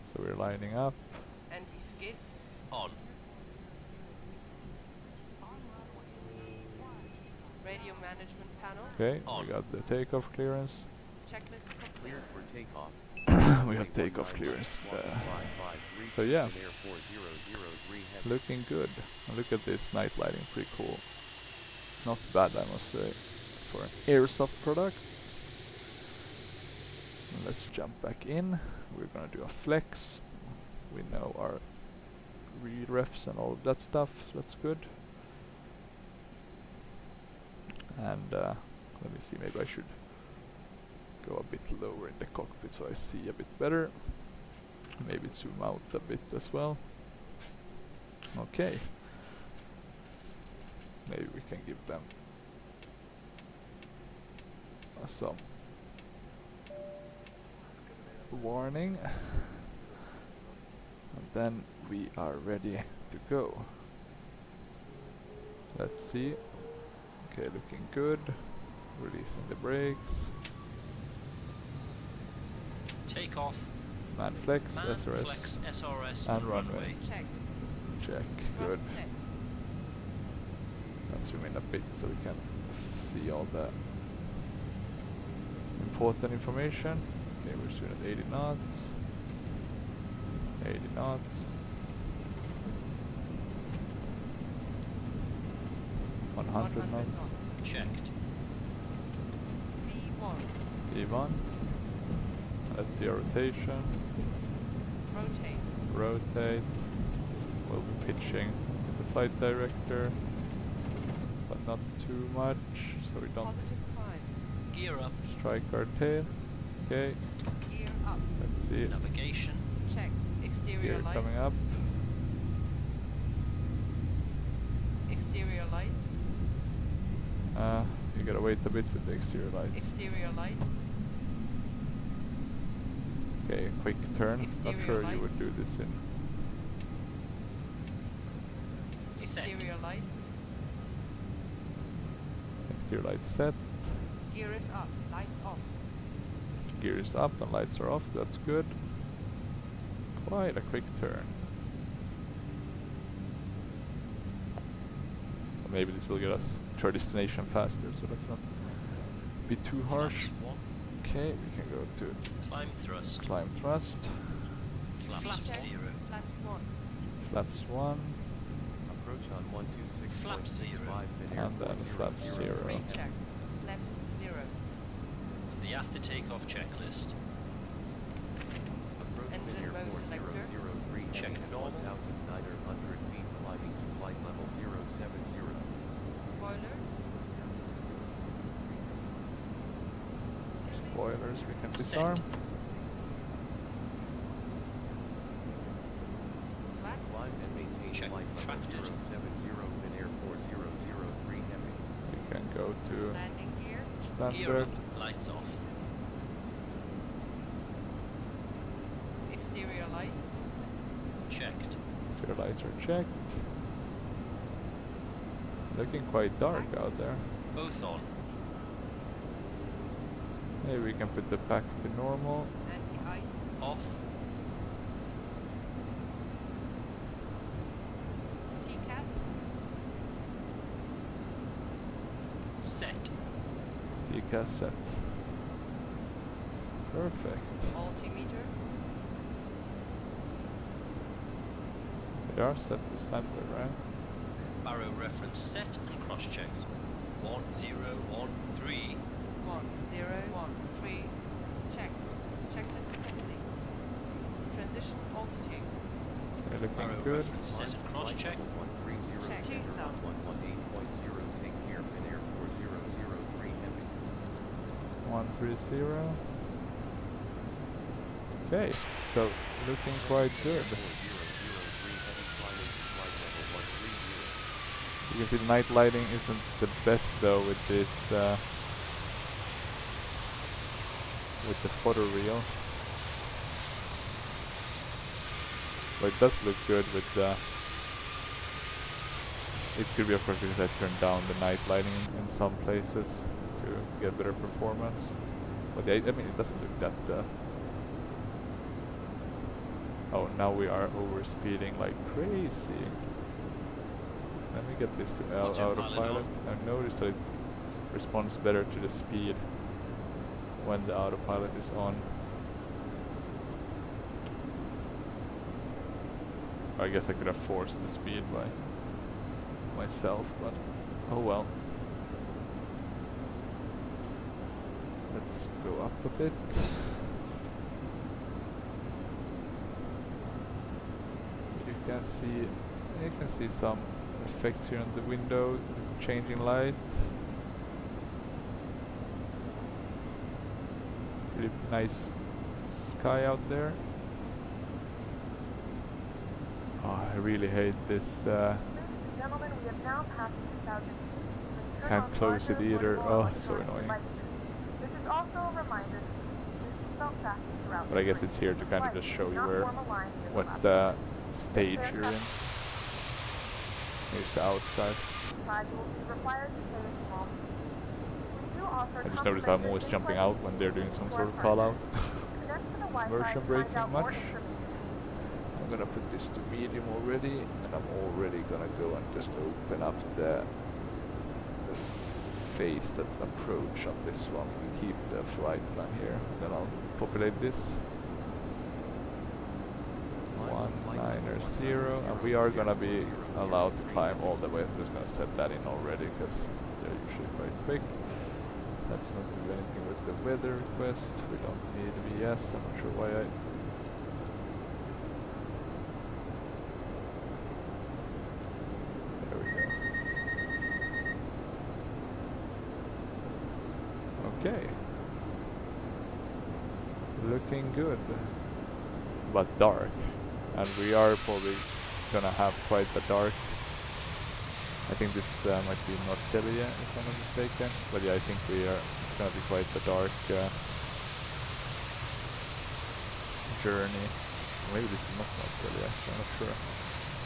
So we're lining up. Anti-skid. On. Radio management panel. Okay, On. we got the takeoff clearance. Checklist complete. Cleared for takeoff. We have takeoff clearance. So yeah, looking good. And look at this night lighting, pretty cool. Not bad, I must say, for an Aerosoft product. And let's jump back in. We're gonna do a flex. We know our read refs and all of that stuff, so that's good. And let me see, maybe I should go a bit lower in the cockpit so I see a bit better. Maybe zoom out a bit as well. Okay. Maybe we can give them some warning. And then we are ready to go. Let's see. Okay, looking good. Releasing the brakes. Takeoff. Man flex, Man SRS, flex SRS and and runway. Check. Check. Thrust Good. set. Let's zoom in a bit so we can see all the important information. Okay, we're soon at 80 knots. 80 knots. 100 knots. Checked. V1. V1. Let's see our rotation. Rotate. Rotate. We'll be pitching the flight director, but not too much, so we don't Positive climb. Gear up. strike our tail. Okay, Gear up. let's see. Navigation. Check. Exterior Gear lights. coming up. Exterior lights. You gotta wait a bit with the exterior lights. Exterior lights. Okay, quick turn. Exterior Not sure you would lights. do this in. Set. Exterior lights. Exterior lights set. Gear is up. Lights off. Gear is up and lights are off. That's good. Quite a quick turn. Maybe this will get us to our destination faster, so let's not be too harsh. Flaps 1. Okay, we can go to Climb thrust. climb thrust. Flaps Check. 0. Flaps 1. Flaps 1. Approach on Flap 126.65 zero. Finnair And then flap 400 zero. Screen heavy. check. Flaps 0. And the after takeoff checklist. Approach Engine Finnair mode selector. 4003 Check heavy at normal. 1,900 feet climbing to flight level 070. Spoilers. Spoilers we can Set. disarm. Flat. Climb and maintain Check flight level tracted. 070 Finnair 4003 heavy. We can go to Landing gear. Gear standard. up, lights off. Exterior lights. Checked. Zero lights are checked. Looking quite dark out there. Both on. Maybe we can put the pack to normal. Anti-ice. Off. TCAS. Set. Decas set. Perfect. Altimeter. They are set to standard, right? Barrow reference set and cross-checked. 1013. 1013. Check. Checklist complete. Transition altitude. They're looking Barrow good. reference set and cross-checked. 130 Check. center Check. on 118.0 take care Finnair 4003 heavy. 130. Okay, so looking quite good. 4003 heavy climbing to flight level 130. You can see the night lighting isn't the best though with this with the photo reel. But it does look good with the. It could be of course because I turned down the night lighting in some places to get better performance. But I mean it doesn't look that. Oh, now we are over speeding like crazy. Let me get this to What's your pilot autopilot. on? I've noticed that it responds better to the speed when the autopilot is on. I guess I could have forced the speed by myself, but oh well. Let's go up a bit. You can see some effects here on the window, changing light. Pretty nice sky out there. Oh, I really hate this. Ladies and gentlemen, we have now passed 2,000 feet. Turn Can't on close it larger, either. portable Oh, electronic so annoying. devices. This is also a reminder to use seatbelt fastened throughout But I the guess flight. it's here to kind of just show you Not where, form a line near the what left. stage you're in. Here's the outside. Side, you will be required to pay a small fee. We do offer I just noticed I'm always complimentary jumping in-flight out when they're doing some to sort our of call out. partners. Connect to the Wi-Fi Immersion to braking find out more much? information. I'm gonna put this to medium already, and I'm already gonna go and just open up the face that's approach on this one. We keep the flight plan here, then I'll populate this. 190, and we are gonna be allowed to climb all the way. I'm just gonna set that in already because they're usually quite quick. Let's not do anything with the weather request. We don't need VS. I'm not sure why I. There we go. Okay. Looking good, but dark. And we are probably gonna have quite a dark. I think this might be Nortelia if I'm not mistaken, but yeah, I think it's gonna be quite a dark journey. Maybe this is not Nortelia, actually, I'm not sure,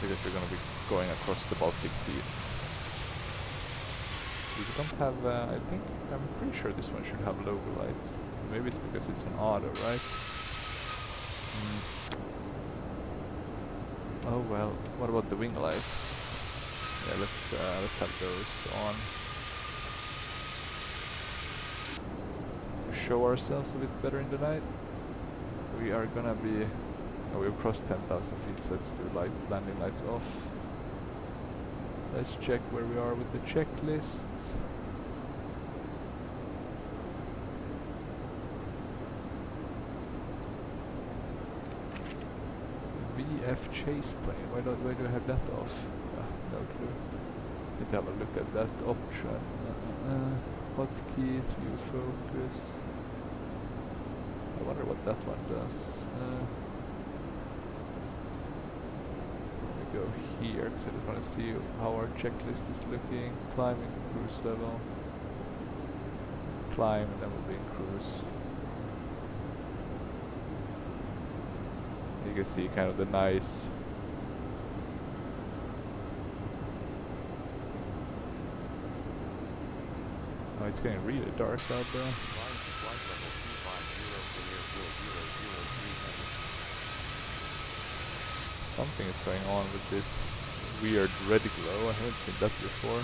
because we're gonna be going across the Baltic Sea. We don't have, I'm pretty sure this one should have logo lights. Maybe it's because it's an auto, right? Oh well, what about the wing lights? Yeah, let's have those on. To show ourselves a bit better in the night. We are gonna be... Oh, we've crossed 10,000 feet, so let's do landing lights off. Let's check where we are with the checklists. VF chase plane. Why do I have that off? No clue. Need to have a look at that option. Hotkeys, view focus. I wonder what that one does. Let me go here because I just want to see how our checklist is looking. Climbing to cruise level. Climb and then we'll be in cruise. You can see kind of the nice oh, it's getting really dark out there. Something is going on with this weird red glow. I haven't seen that before.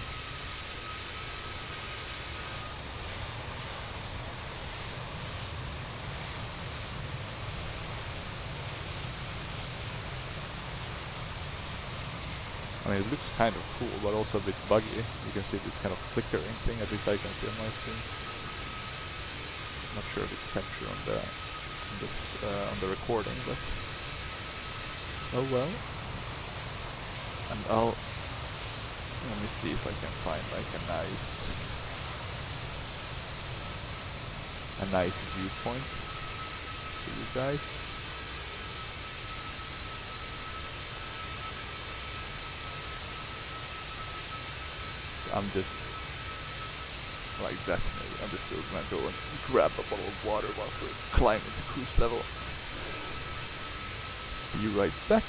I mean, it looks kind of cool, but also a bit buggy. You can see this kind of flickering thing, at least I can see on my screen. Not sure if it's captured on the recording, but oh well. And let me see if I can find like a nice viewpoint for you guys. I'm just like definitely I'm just gonna go and grab a bottle of water whilst we're climbing to cruise level. Be right back.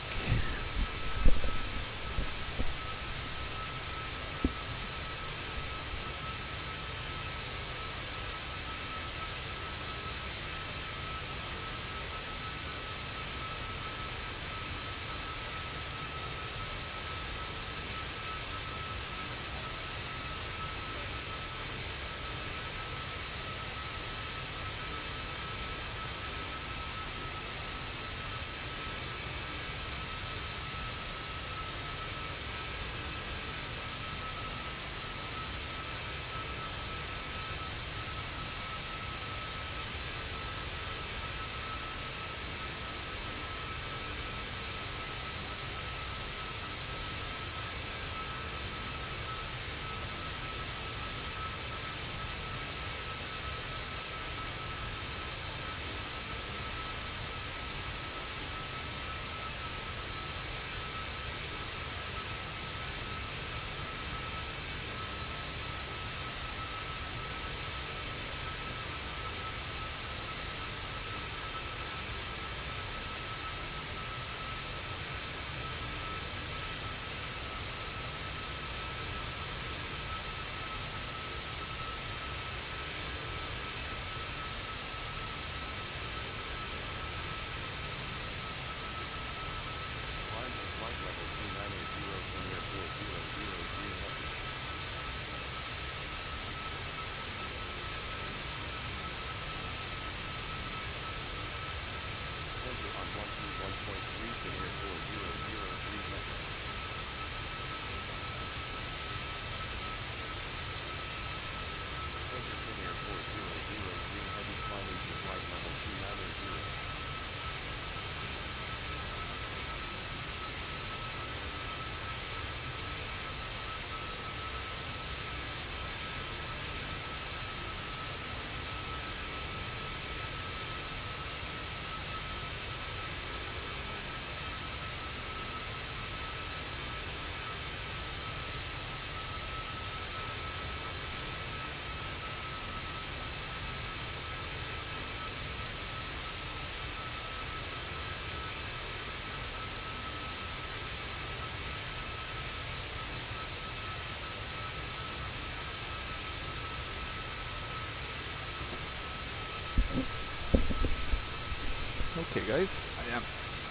Okay guys, I am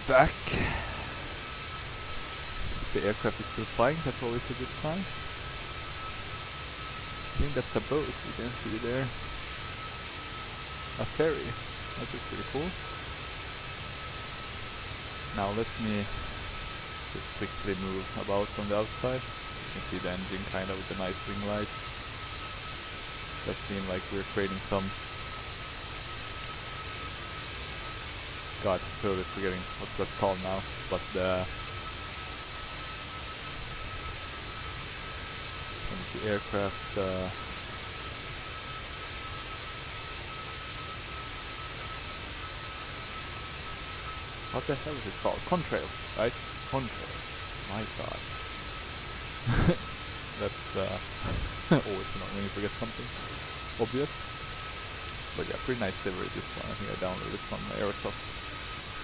back. The aircraft is still flying, that's always a good sign. I think that's a boat, you can see there. A ferry, that looks pretty cool. Now let me just quickly move about on the outside. can see the engine kind of with the nice wing light. Does seem like we're creating some... God, totally forgetting what that's called now, but the... Let me see, aircraft... what the hell is it called? Contrail, right? Contrail. My god. That's always annoying when you forget something obvious. But yeah, pretty nice livery this one. I think I downloaded it from the Aerosoft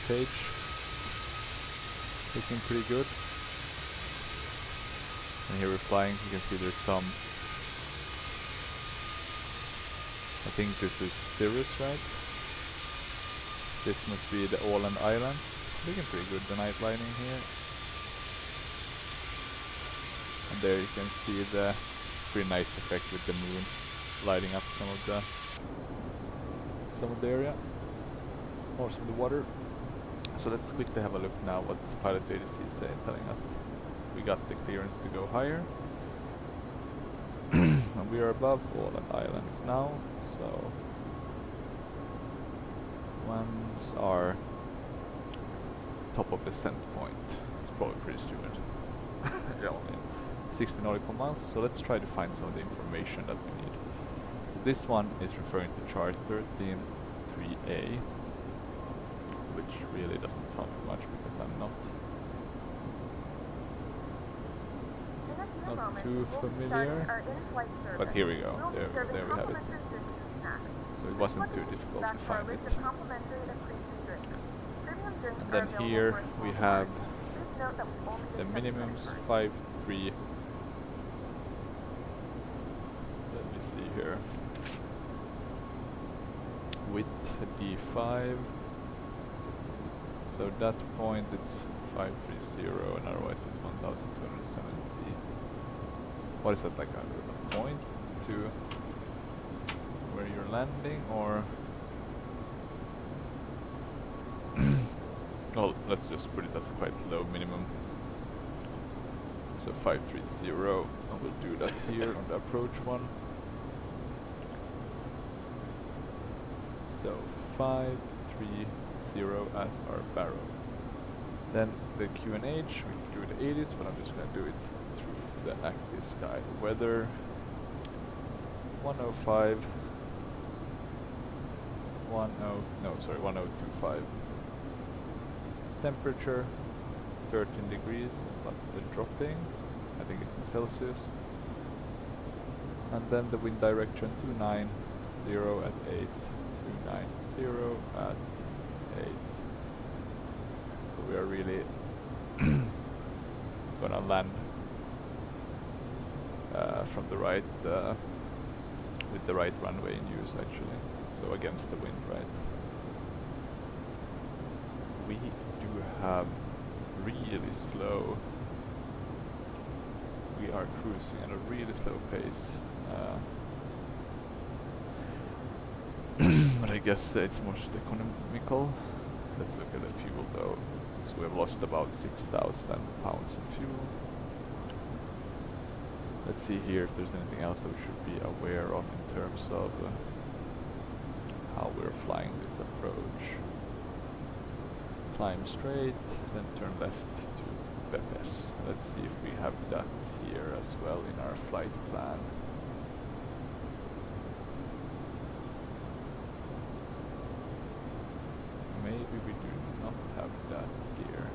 page. Looking pretty good. And here we're flying, you can see there's some... I think this is Cirrus, right? This must be the Åland Island. Looking pretty good, the night lighting here. And there you can see the pretty nice effect with the moon lighting up some of the area, or some of the water. So let's quickly have a look now what Prepar3d is telling us. We got the clearance to go higher. And we are above Åland Islands now, so when's our top of descent point? It's probably pretty soon. Yeah, I mean, 60 nautical miles, so let's try to find some of the information that we need. So this one is referring to chart 13.3a, which really doesn't tell me much because I'm not too familiar. But here we go, there we have it. So it wasn't too difficult to find it. And then here we have the minimums, 5.3. Let me see here. Width D5. So that point it's 530 and otherwise it's 1270. What is that, like a point to where you're landing, or? Well, let's just put it as a quite low minimum. So 530, and we'll do that here on the approach one. So 530 as our barrel. Then the QNH, we can do the 80s, but I'm just going to do it through the active sky. Weather 105, 1025. Temperature 13 degrees, but we're dropping. I think it's in Celsius. And then the wind direction 290 at 8, 290 at 8. So we are really gonna land from the right, with the right runway in use actually. So against the wind, right? We do have really slow. We are cruising at a really slow pace. But I guess it's most economical. Let's look at the fuel though. So we've lost about 6,000 pounds of fuel. Let's see here if there's anything else that we should be aware of in terms of how we're flying this approach. Climb straight, then turn left to Pepes. Let's see if we have that here as well in our flight plan. Maybe we do not have that here.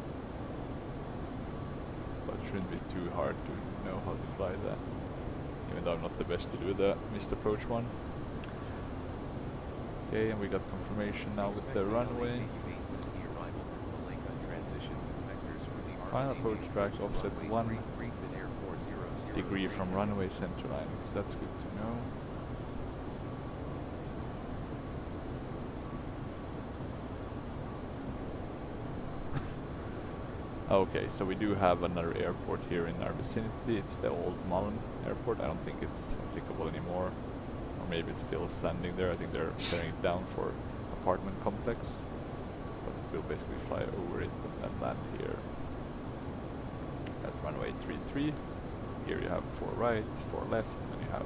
But it shouldn't be too hard to know how to fly that. Even though I'm not the best to do the missed approach one. Okay, and we got confirmation now with the runway. Final approach track offset 1 degree from runway center line, so that's good to know. Okay, so we do have another airport here in our vicinity. It's the old Malm airport. I don't think it's applicable anymore, or maybe it's still standing there. I think they're tearing it down for apartment complex, but we'll basically fly over it and then land here at runway 33, here you have 4 right, 4 left, and you have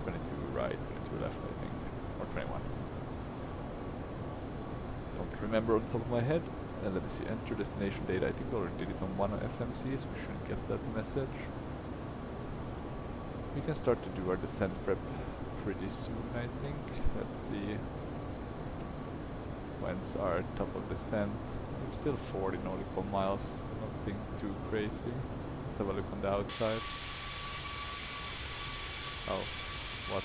22 right, 22 left, I think, or 21. Don't remember on the top of my head. And let me see, enter destination data. I think I already did it on one of FMCs, we shouldn't get that message. We can start to do our descent prep pretty soon, I think. Let's see. When's our top of descent? It's still 40 nautical miles, nothing too crazy. Let's have a look on the outside. Oh, what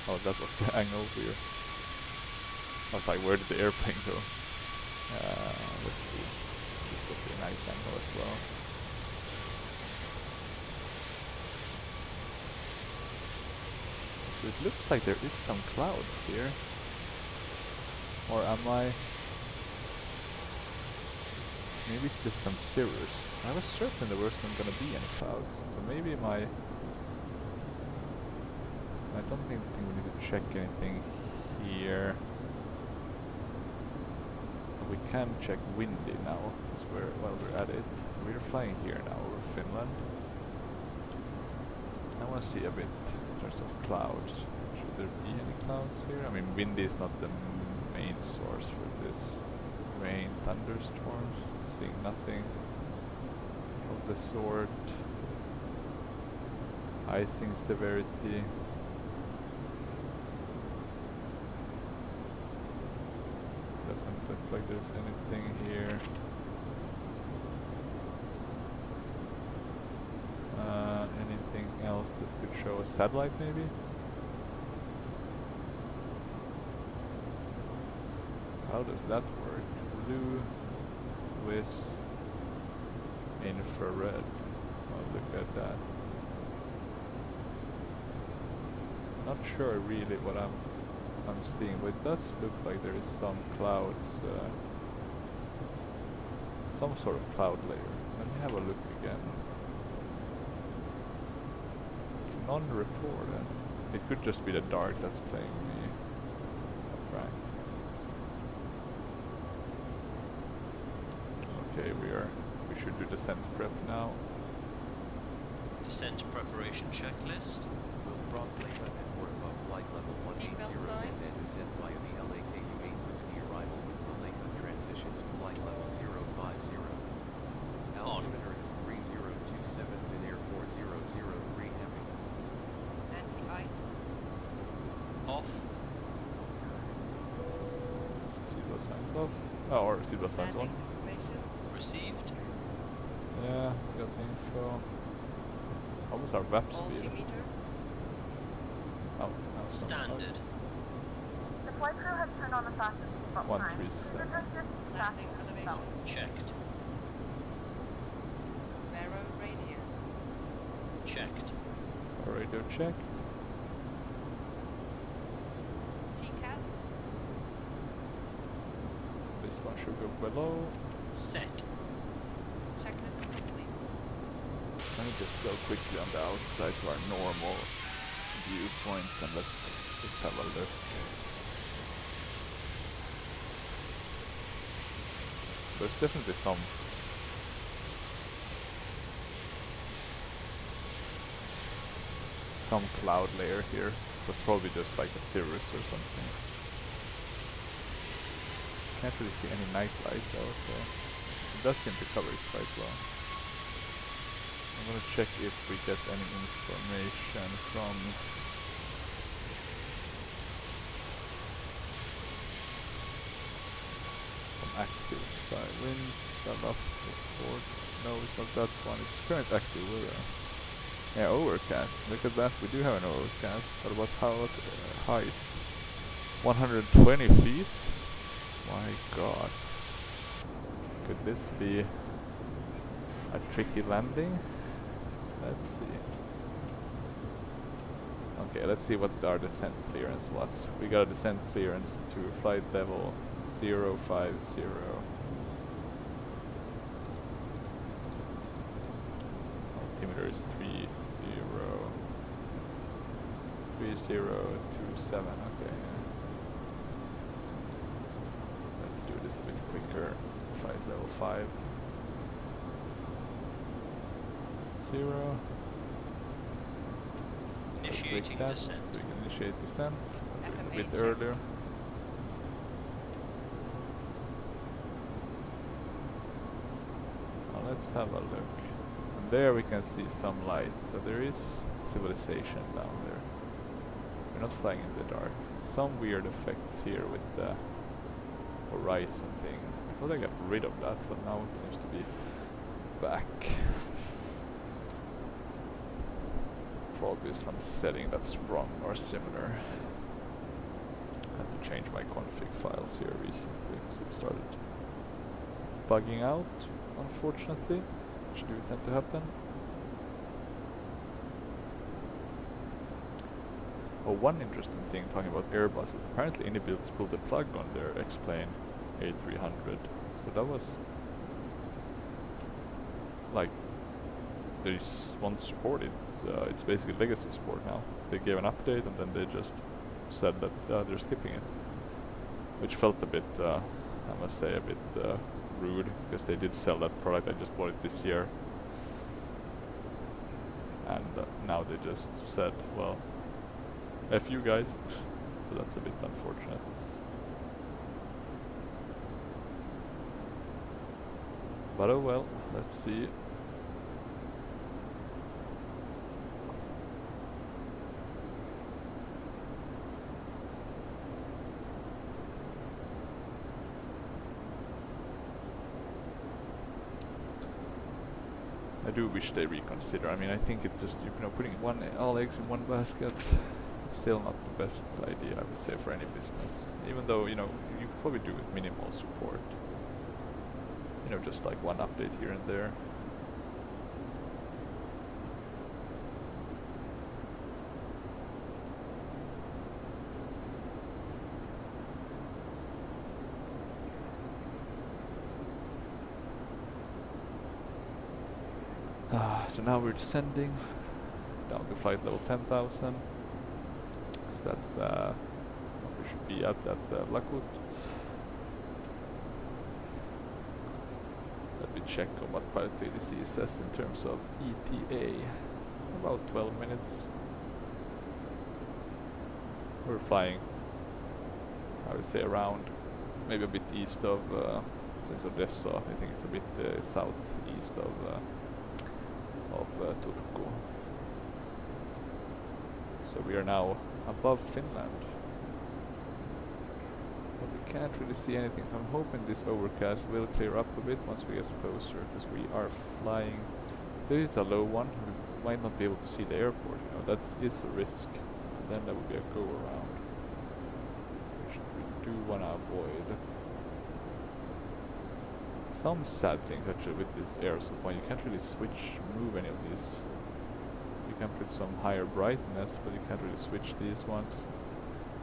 oh, that was the angle here. I was like, where did the airplane go? Let's see. This would be a nice angle as well. So it looks like there is some clouds here. Or am I? Maybe it's just some cirrus. I was certain there wasn't gonna be any clouds. So maybe my... I don't think we need to check anything here. We can check windy now, since we're at it. So we're flying here now over Finland. I want to see a bit in terms of clouds. Should there be any clouds here? I mean, windy is not the main source for this rain, thunderstorms. Seeing nothing of the sort. Icing severity. Doesn't look like there's anything here. Anything else that could show a satellite maybe? How does that work? Blue, Swiss, infrared. Oh, look at that. Not sure really what I'm seeing, but it does look like there is some clouds, some sort of cloud layer. Let me have a look again. Non-reported. It could just be the dark that's playing me a prank. Okay, we should do descent prep now. Descent preparation checklist. Will cross Leyland at port above flight level 180 and then descend via the LAKU-8 Whiskey arrival with the Leyland transition to flight level 050. Altimeter is 3027, Finnair 4003 heavy. Anti-ice. Off. Seatbelt signs off. Oh, or seatbelt signs on. Landing information. Received. Yeah, got the info. What was our VAP speed? Altimeter. Oh, no, Standard. The flight crew has turned on the fastest seatbelt sign. 137. Please adjust your Landing fasten elevation. seatbelt. Checked. Aero radio. Checked. Radio check. TCAS. This one should go below. Set. Checklist complete. Let me just go quickly on the outside to our normal viewpoint and let's just have a look. There's definitely some cloud layer here, but probably just like a cirrus or something. Can't really see any night light though, so it does seem to cover it quite well. I'm gonna check if we get any information from active sky winds, aloft reports. No, it's not that one, it's current active weather. Yeah, overcast. Look at that, we do have an overcast. What about height? 120 feet? My god. Could this be a tricky landing? Let's see. Okay, let's see what our descent clearance was. We got a descent clearance to flight level 050. Altimeter is 3027. Okay. Let's do this a bit quicker. Flight level 5. 0. Initiating that, descent. so we can initiate descent a FMA bit check. earlier. Now let's have a look. And there we can see some light, so there is civilization down there. We're not flying in the dark. Some weird effects here with the horizon thing. I thought I got rid of that, but now it seems to be back. Probably some setting that's wrong or similar. I had to change my config files here recently because it started bugging out, unfortunately, which do tend to happen. Oh, one interesting thing talking about Airbus is apparently Anybuilds pulled the plug on their X-Plane A300. So that was like they won't support it. It's basically legacy support now. They gave an update and then they just said that they're skipping it, which felt a bit, I must say, a bit rude because they did sell that product. I just bought it this year, and now they just said, well, F you guys. So that's a bit unfortunate. But oh well, let's see. I do wish they reconsider. I mean, I think it's just, you know, putting all eggs in one basket. It's still not the best idea, I would say, for any business. Even though, you know, you could probably do with minimal support. You know, just like one update here and there. So now we're descending down to flight level 10,000. So that's what we should be at Lakut. Let me check on what Prepar3d says in terms of ETA. About 12 minutes. We're flying, I would say, around maybe a bit east of Odessa. I think it's a bit southeast of Turku. So we are now above Finland. But we can't really see anything, so I'm hoping this overcast will clear up a bit once we get closer, because we are flying. If it's a low one, we might not be able to see the airport, you know, that is a risk. And then that would be a go around, which we do want to avoid. Some sad things actually with this Aerosoft one, you can't really move any of these. You can put some higher brightness, but you can't really switch these ones.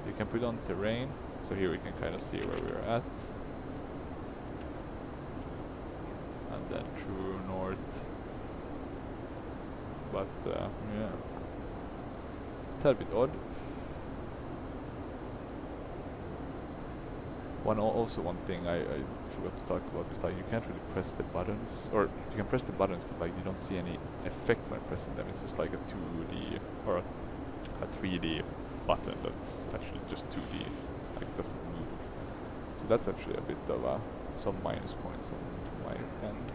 You can put on terrain, so here we can kind of see where we're at. And then true north. But yeah, it's a bit odd. One thing I forgot to talk about is like you can't really press the buttons, or you can press the buttons but like you don't see any effect when pressing them. It's just like a 2D or a 3D button that's actually just 2D, like doesn't move. So that's actually a bit of some minus points on my end.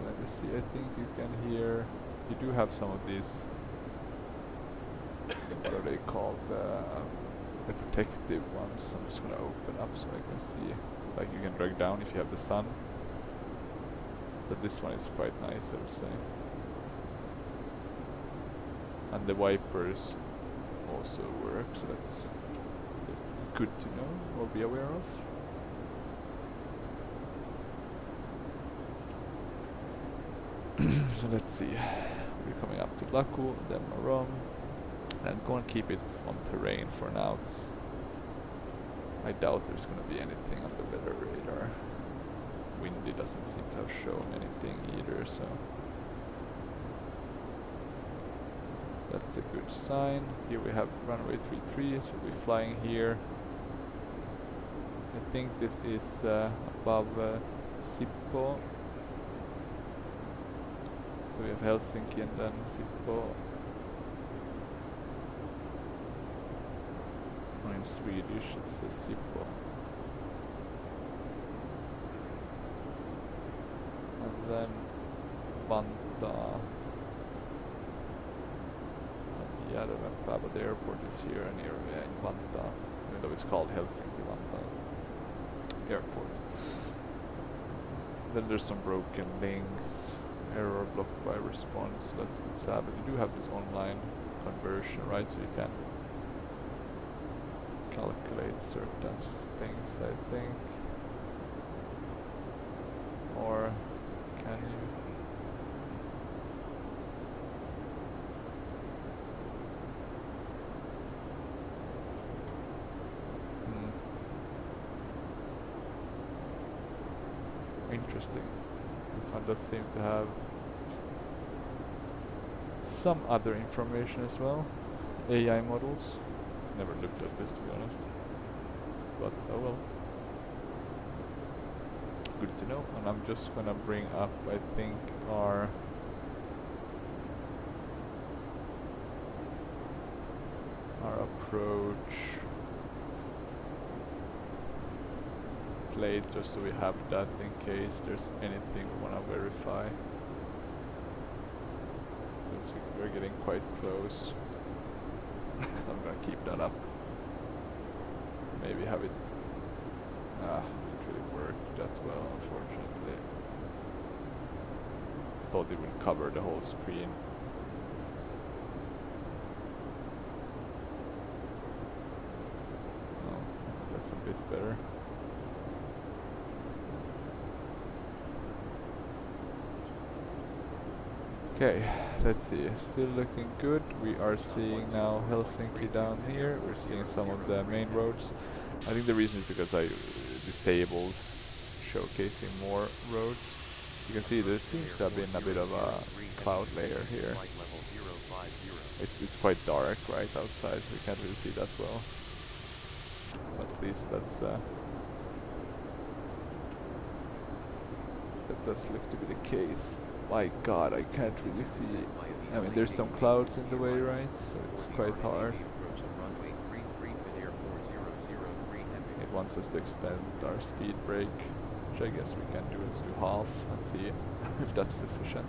Let me see, I think you can hear, you do have some of these, what are they called, the protective ones. I'm just gonna open up so I can see, like you can drag down if you have the sun, but this one is quite nice, I would say. And the wipers also work, so that's just good to know or be aware of. So let's see, we're coming up to Laku, then Marom, and I'm going to keep it on terrain for now. I doubt there's going to be anything on the weather radar. Windy doesn't seem to have shown anything either, so that's a good sign. Here we have runway 33, so we'll be flying here. I think this is above Sippo. So we have Helsinki and then Sippo. Or in Swedish it says Sippo. And then Vantaa. Yeah, the map, but the airport is here and here in Vantaa, even though it's called Helsinki-Vantaa Airport. Then there's some broken links, error blocked by response, that's a bit sad, but you do have this online conversion, right, so you can calculate certain things, I think. Or can you? Interesting. This one does seem to have some other information as well. AI models. Never looked at this, to be honest. But oh well. Good to know. And I'm just gonna bring up, I think, our approach plate, just so we have that in case there's anything we want to verify. Since we're getting quite close. I'm gonna keep that up. Maybe have it. Didn't really work that well, unfortunately. Thought it would cover the whole screen. Oh, that's a bit better. Okay, let's see. Still looking good. We are seeing now Helsinki down here. We're seeing some of the main roads. I think the reason is because I disabled showcasing more roads. You can see there seems to have been a bit of a cloud layer here. It's quite dark right outside, so you can't really see that well. But at least that's that does look to be the case. My god, I can't really see. I mean, there's some clouds in the way, right? So it's quite hard. It wants us to expand our speed brake, which I guess we can do. Let's do half and see if that's sufficient.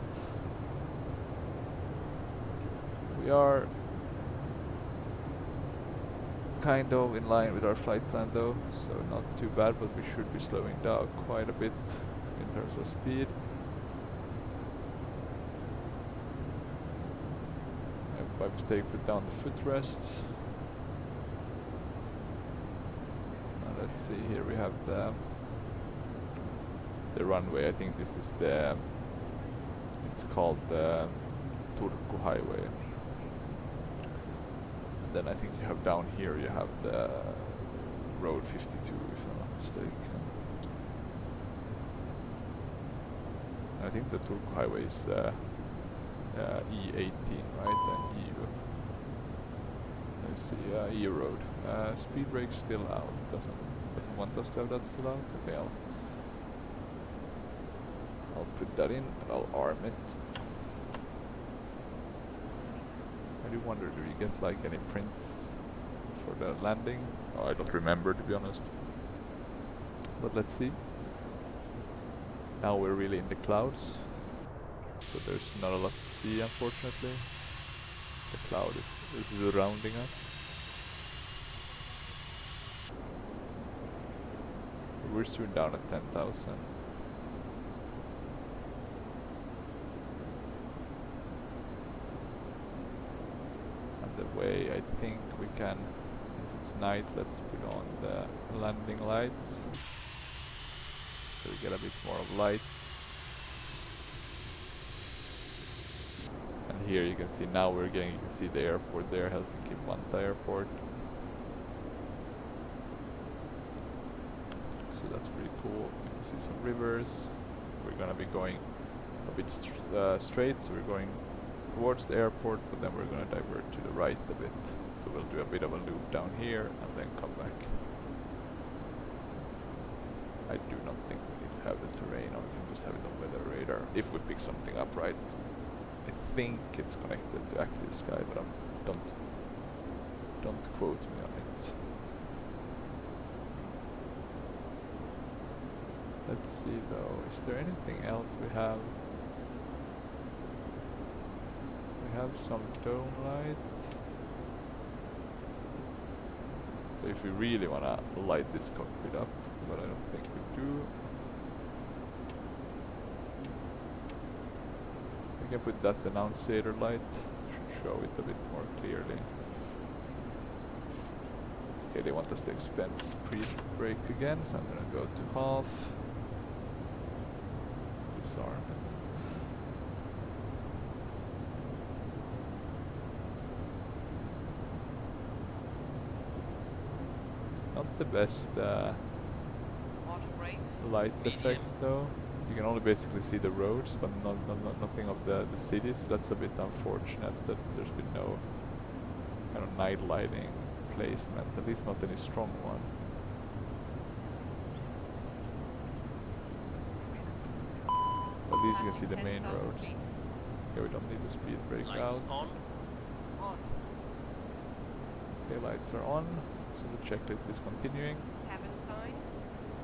We are kind of in line with our flight plan though, so not too bad, but we should be slowing down quite a bit in terms of speed. By mistake put down the footrests. And let's see, here we have the runway. I think this is it's called the Turku highway. And then I think you have down here, you have the road 52 if I'm not mistaken. I think the Turku highway is E18, right? And EU. Let's see, EU road. Speed brake still out. Doesn't want us to have that still out. Okay, I'll put that in and I'll arm it. I do wonder, do you get like any prints for the landing? Oh, I don't remember, to be honest. But let's see. Now we're really in the clouds. So there's not a lot to see, unfortunately. The cloud is surrounding us. We're soon down at 10,000. And the way I think we can, since it's night, let's put on the landing lights. So we get a bit more of lights. And here you can see now you can see the airport there, Helsinki-Vantaa airport. So that's pretty cool. You can see some rivers. We're gonna be going a bit straight, so we're going towards the airport, but then we're gonna divert to the right a bit. So we'll do a bit of a loop down here and then come back. I do not think we need to have the terrain, or we can just have it on weather radar if we pick something up, right? I think it's connected to active sky, but don't quote me on it. Let's see though, is there anything else we have? We have some dome light. So if we really wanna light this cockpit up, but I don't think we do. We can put that annunciator light, should show it a bit more clearly. Okay, they want us to expend speed brake again, so I'm gonna go to half. Disarm it. Not the best Auto brakes. light Medium. effects though. You can only basically see the roads, but nothing of the cities. So that's a bit unfortunate that there's been no kind of night lighting placement, at least not any strong one. But at least you can see the Passing main 10,000 roads. feet. Okay, we don't need the speed brake Lights out. on. On. Okay, lights are on, so the checklist is continuing. Cabin signs.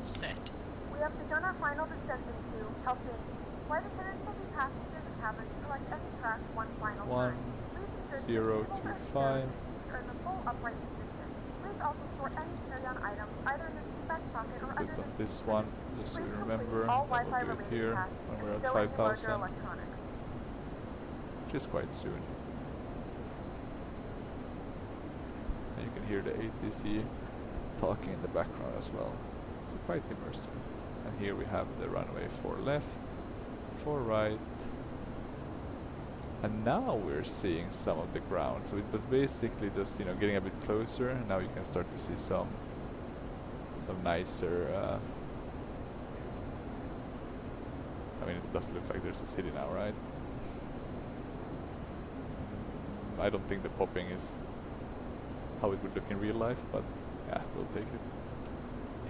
Set. We have begun our final descent into Helsinki. Flight attendants will be passing through the cabin to collect any trash one final One, time. Please ensure that 0 the table to and 5. chairs are in the full upright position. Please also store any carry-on items either in the seat back pocket or Put under on the this seat. one, just so Please we complete remember all that Wi-Fi we'll do it related here tasks when we're at still in the larger 5,000, electronics. which is quite soon. And you can hear the ATC talking in the background as well. So quite immersive. And here we have the runway 4 left, 4 right. And now we're seeing some of the ground. So it was basically just, you know, getting a bit closer, and now you can start to see some nicer I mean, it does look like there's a city now, right? I don't think the popping is how it would look in real life, but yeah, we'll take it.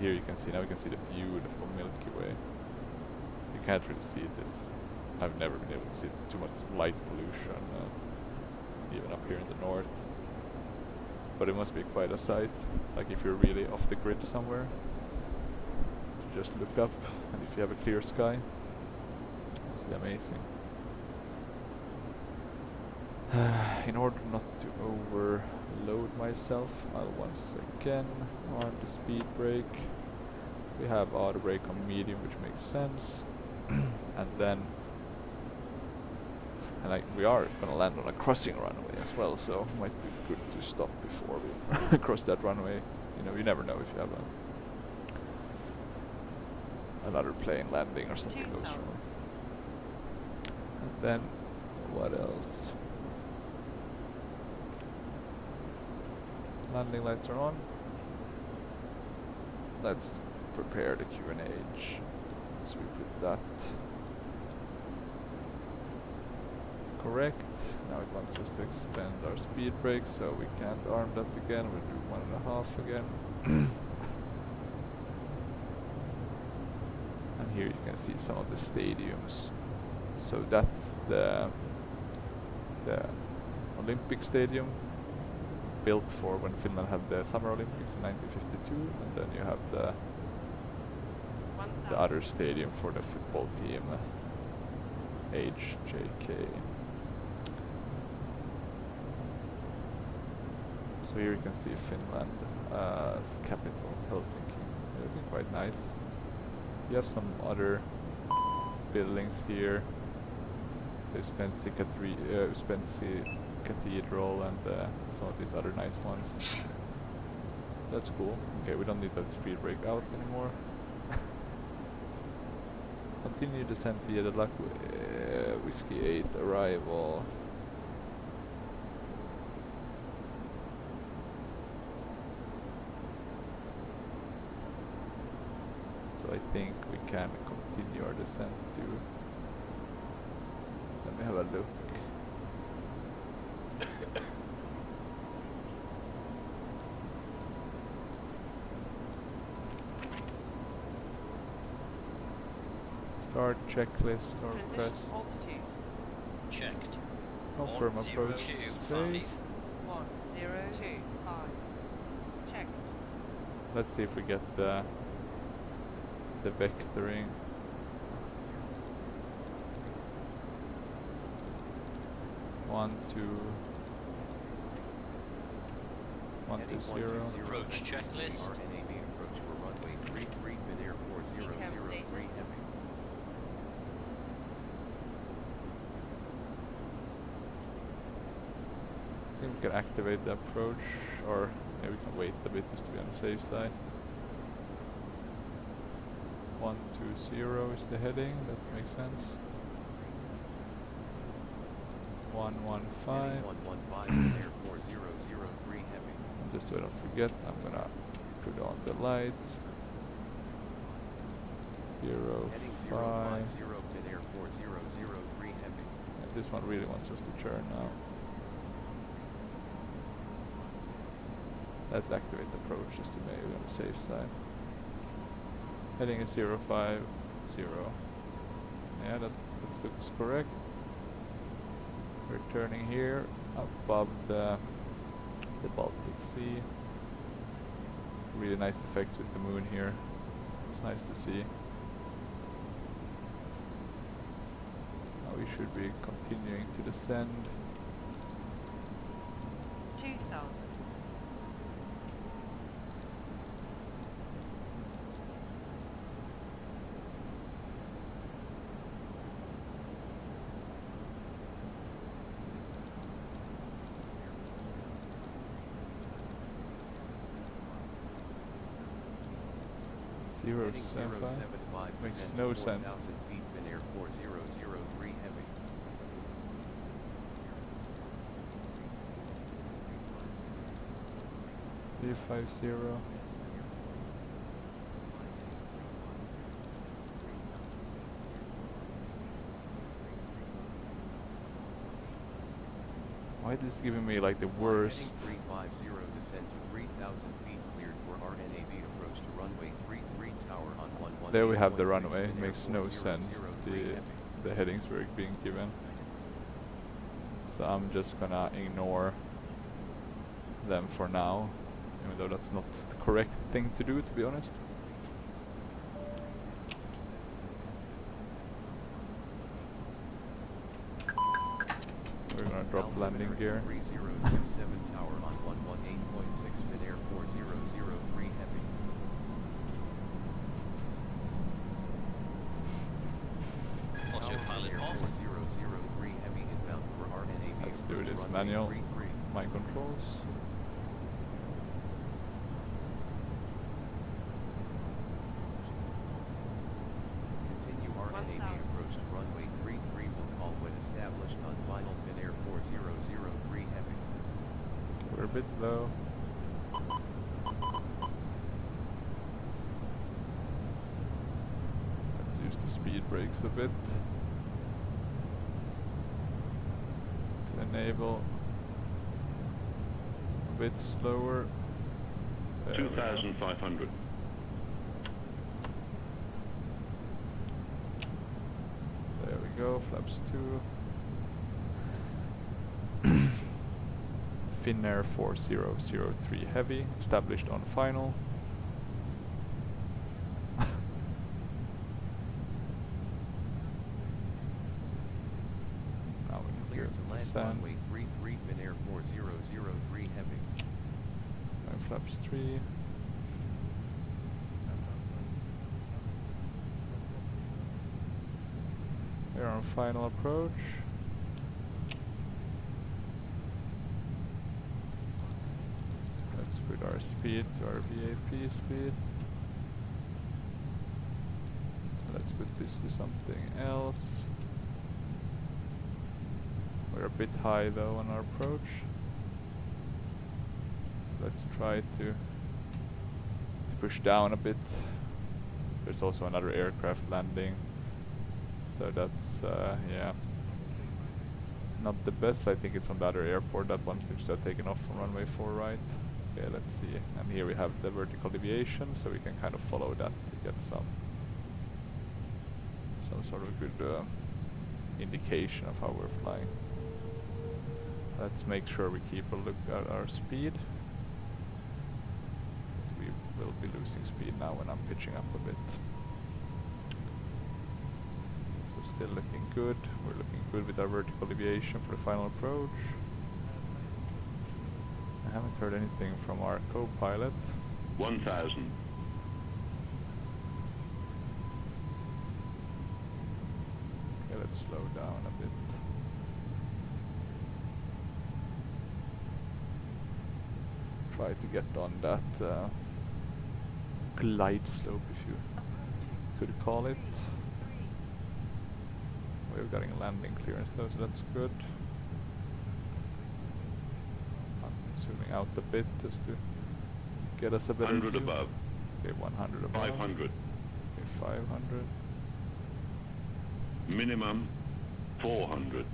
Here you can see, now you can see the beautiful Milky Way. You can't really see it, I've never been able to see too much light pollution, even up here in the north. But it must be quite a sight, like if you're really off the grid somewhere. You just look up, and if you have a clear sky, it must be amazing. In order not to overload myself, I'll once again arm the speed brake. We have auto brake on medium, which makes sense. And then we are gonna land on a crossing runway as well, so it might be good to stop before we cross that runway. You know, you never know if you have another plane landing or something goes 2000. wrong. And then what else? Landing lights are on. Let's prepare the QNH. So we put that correct. Now it wants us to expand our speed brake, so we can't arm that again. We'll do 1.5 again. And here you can see some of the stadiums. So that's the Olympic Stadium, built for when Finland had the Summer Olympics in 1952, and then you have the 1000. other stadium for the football team, EFHK. So here you can see Finland, capital, Helsinki. Looking quite nice. You have some other buildings here. The Uspensy Cathedral and some of these other nice ones. That's cool. Okay, we don't need that speed brake out anymore. Continue descent via the Whiskey 8 arrival. So I think we can continue our descent to... Let me have a look. Start checklist or Transition press altitude. Checked. confirm approach 1025. phase. 1025. Checked. Let's see if we get the vectoring. 1, 2, 1, 2, 0. Approach checklist. RNAV approach for runway 33 Finnair 4003 heavy. I think we can activate the approach, or maybe we can wait a bit just to be on the safe side. 120 is the heading, that makes sense. 115. 115 Finnair 4003 heavy. Just so I don't forget, I'm gonna put on the lights. 0, Heading 5. 050 Finnair 4003 heavy. And this one really wants us to turn now. Let's activate the approach just to maybe on the safe side. Heading is 050. Yeah, that looks correct. We're turning here above the Baltic Sea. Really nice effects with the moon here. It's nice to see. Now we should be continuing to descend. 2000. Zero Heading 75 075 makes descend no to sense. 4,000 feet Finnair 4003 heavy. V5.4. Why is this giving me like the worst? Heading 350 descend to 3,000 feet cleared for RNAV approach to runway 33 tower on 11. There we have the runway. Makes no sense. The headings were being given. So I'm just gonna ignore them for now, even though that's not the correct thing to do, to be honest. We're gonna drop landing gear. 3027 tower on 118.6 Finnair 4003 heavy. Autopilot Finnair off. 4003 heavy inbound for RNAV. Let's do approach this runway manual. 33. Mind controls. Continue RNAV 1000. approach to runway 33 will call when established on final Finnair 4003 heavy. We're a bit low. Let's use the speed brakes a bit to enable a bit slower. There we go. 2,500. There we go, flaps 2. Finnair 4003 heavy, established on final. Now we Clear need to to land descend. runway 33 Finnair 4003 heavy. And flaps 3. We're on final approach. Let's put our speed to our VAP speed. Let's put this to something else. We're a bit high though on our approach. So let's try to push down a bit. There's also another aircraft landing. So that's, yeah, not the best. I think it's from the other airport. That one seems to have taken off from runway 4 right. Okay, let's see. And here we have the vertical deviation, so we can kind of follow that to get some sort of a good indication of how we're flying. Let's make sure we keep a look at our speed. So we will be losing speed now when I'm pitching up a bit. So still looking good. We're looking good with our vertical deviation for the final approach. I haven't heard anything from our co-pilot. 1000. Okay, let's slow down a bit. Try to get on that glide slope, if you could call it. We're getting landing clearance though, so that's good. I'm zooming out a bit just to get us a better 100 view. above. Okay, 100 above. 500. Okay, 500. Minimum 400.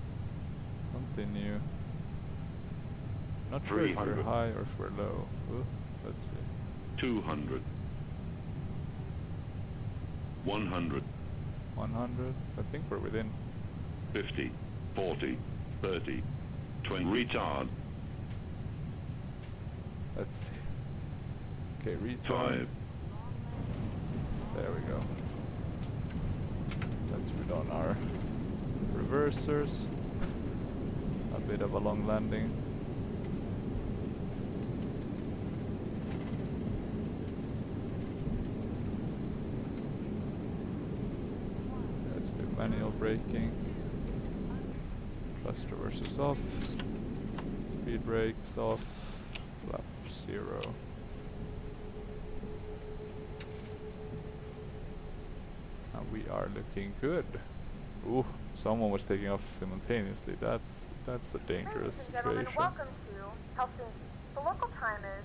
Continue. Not sure if we're 300. high or if we're low. Ooh, let's see. 200. 100. 100. I think we're within. 50. 40. 30. 20. Retard. Let's see. Okay, retard. 5. There we go. Let's put on our reversers. A bit of a long landing. Let's do manual braking. Thrust reversers off. Speed brakes off. Flap 0. And we are looking good. Ooh, someone was taking off simultaneously. That's a dangerous Ladies and gentlemen, situation. welcome to Helsinki. The local time is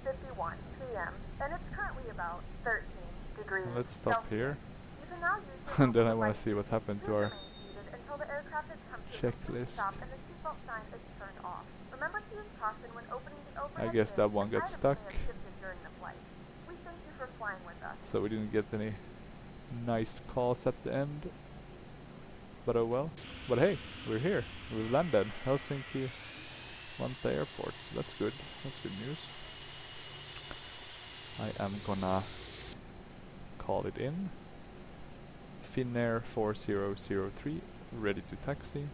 8:51 p.m. and it's currently about 13 degrees Let's stop Celsius. here. You can now use your And then I mobile want to device see what happened to to our remain seated until the aircraft has come to a complete checklist. stop and the seatbelt sign is turned off. Remember to use caution when opening the overhead guess bin that one as got items stuck. may have shifted during the flight. We thank you for flying with us. So we didn't get any nice calls at the end. But oh well. But hey, we're here. We've landed. Helsinki Vantaa Airport. So that's good. That's good news. I am gonna call it in. Finnair 4003, ready to taxi.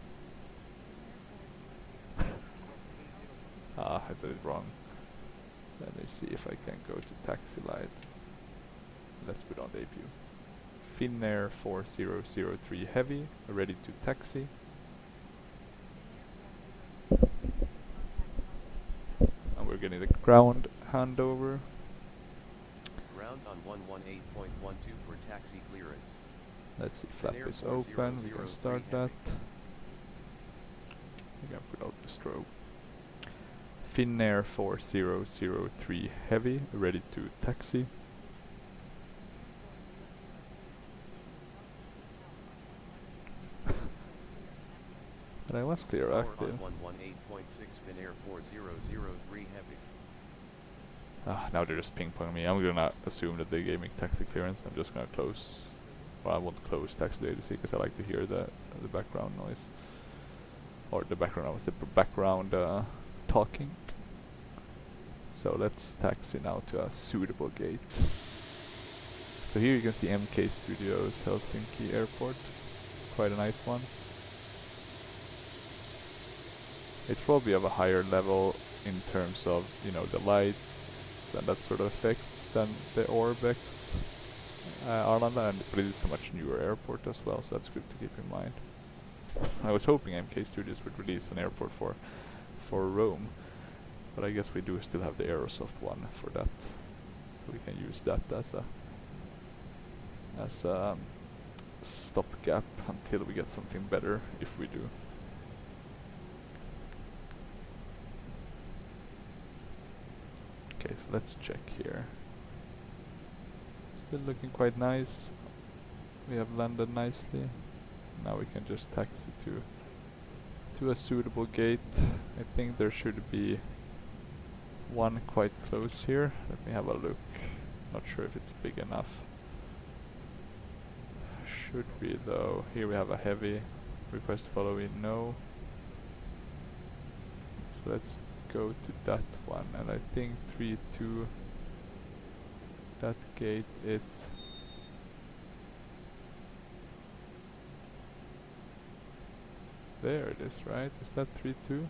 Ah, I said it wrong. Let me see if I can go to taxi lights. Let's put on debut. Finnair 4003 heavy, ready to taxi. And we're getting the ground handover. Ground on 118.12 for taxi clearance. Let's see, flap Finnair is open, we can 4003 start heavy. that. We can put out the strobe. Finnair 4003 heavy, ready to taxi. And I was clear Tower active. on 118.6 Finnair 4003 heavy. Ah, now they're just ping-ponging me. I'm gonna assume that they gave me taxi clearance. I'm just gonna close. Well, I won't close taxi ADC because I like to hear the background noise. Or the background noise, the background talking. So let's taxi now to a suitable gate. So here you can see MK Studios, Helsinki Airport. Quite a nice one. It's probably of a higher level in terms of, you know, the lights and that sort of effects than the Orbex Arlanda, but it is a much newer airport as well, so that's good to keep in mind. I was hoping MK Studios would release an airport for Rome, but I guess we do still have the Aerosoft one for that, so we can use that as a stopgap until we get something better, if we do. Okay, so let's check here. Still looking quite nice. We have landed nicely. Now we can just taxi to a suitable gate. I think there should be one quite close here. Let me have a look. Not sure if it's big enough. should be though. Here we have a heavy request following, no. So let's go to that one, and I think 3-2, that gate is there. It is, right? Is that 3-2?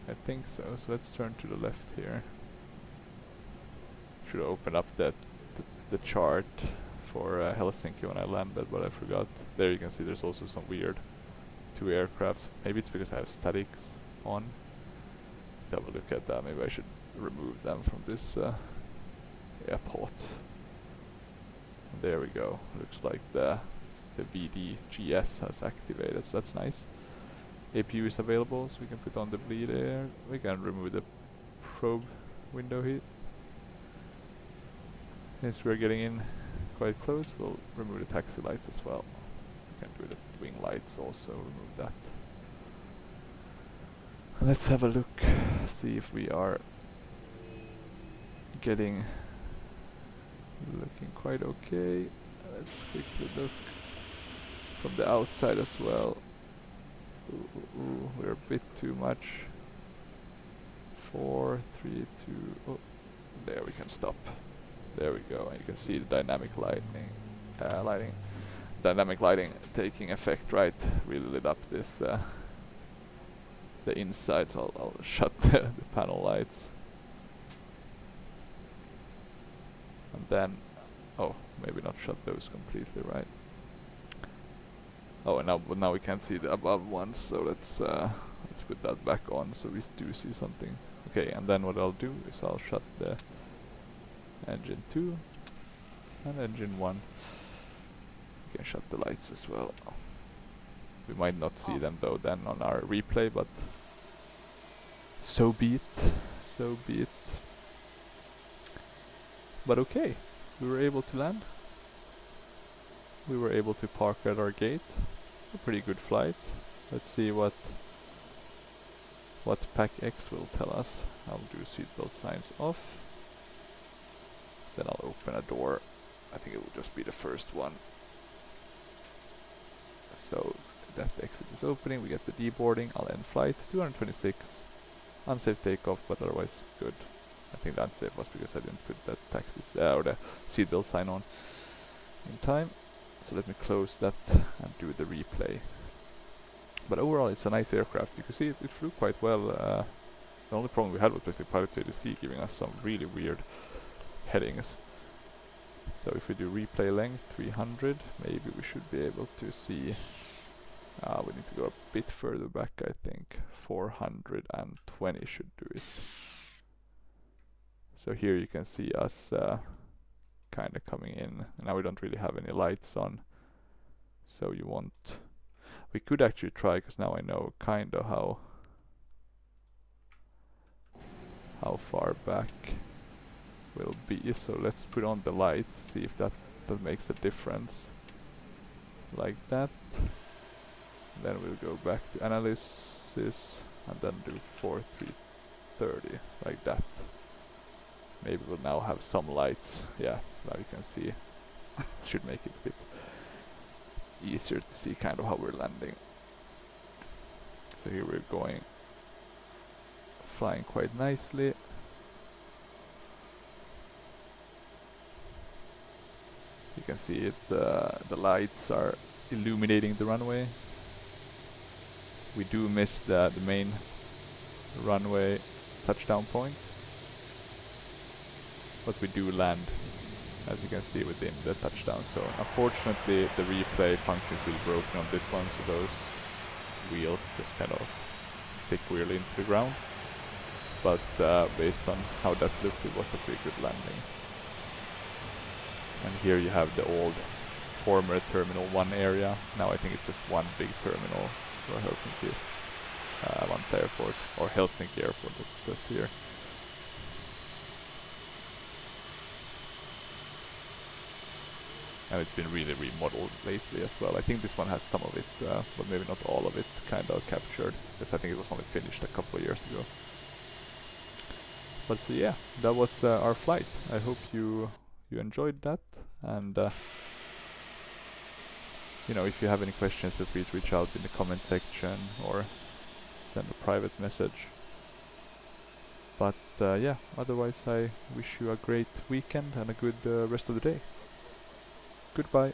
I think so. So let's turn to the left here. Should open up the chart for Helsinki when I landed, but I forgot. There you can see there's also some weird 2 aircrafts. Maybe it's because I have statics on. Have a look at that. Maybe I should remove them from this airport. There we go. Looks like the VDGS has activated, so that's nice. APU is available, so we can put on the bleed air. We can remove the probe window here. Since we're getting in quite close, we'll remove the taxi lights as well. We can do the wing lights also, remove that. And let's have a look, see if we are looking quite okay. Let's quickly look from the outside as well. Ooh, we're a bit too much. 4, 3, 2, oh, there we can stop. There we go, and you can see the dynamic dynamic lighting taking effect, right? Really lit up this the insides. I'll shut the panel lights, and then maybe not shut those completely, right? Oh, and now we can't see the above ones, so let's put that back on so we do see something. Okay, and then what I'll do is I'll shut the engine 2 and engine 1. We can shut the lights as well. We might not see them though then on our replay, but so be it. So be it. But okay, we were able to land. We were able to park at our gate. A pretty good flight. Let's see what Pack X will tell us. I'll do seatbelt signs off. Then I'll open a door. I think it will just be the first one. So that exit is opening. We get the deboarding. I'll end flight. 226. Unsafe takeoff, but otherwise good. I think the unsafe was because I didn't put that taxis or the seatbelt sign on in time. So let me close that and do the replay. But overall, it's a nice aircraft. You can see it flew quite well. The only problem we had was with the Prepar3d giving us some really weird headings. So if we do replay length 300, maybe we should be able to see. We need to go a bit further back, I think. 420 should do it. So here you can see us kind of coming in. Now we don't really have any lights on, so you won't. We could actually try, because now I know kind of how far back will be. So let's put on the lights, see if that makes a difference. Like that. Then we'll go back to analysis and then do 4330 like that. Maybe we'll now have some lights. Yeah, now you can see. Should make it a bit easier to see kind of how we're landing. So here we're going, flying quite nicely. You can see it, the lights are illuminating the runway. We do miss the main runway touchdown point, but we do land, as you can see, within the touchdown. So unfortunately the replay function is really broken on this one, so those wheels just kind of stick weirdly into the ground. But based on how that looked, it was a pretty good landing. And here you have the old former Terminal 1 area. Now I think it's just one big terminal for Helsinki Vantaa Airport, or Helsinki Airport as it says here. And it's been really remodeled lately as well. I think this one has some of it, but maybe not all of it kind of captured, because I think it was only finished a couple of years ago. But so yeah, that was our flight. I hope you enjoyed that, and you know, if you have any questions, feel free to reach out in the comment section or send a private message. But yeah, otherwise I wish you a great weekend and a good rest of the day. Goodbye.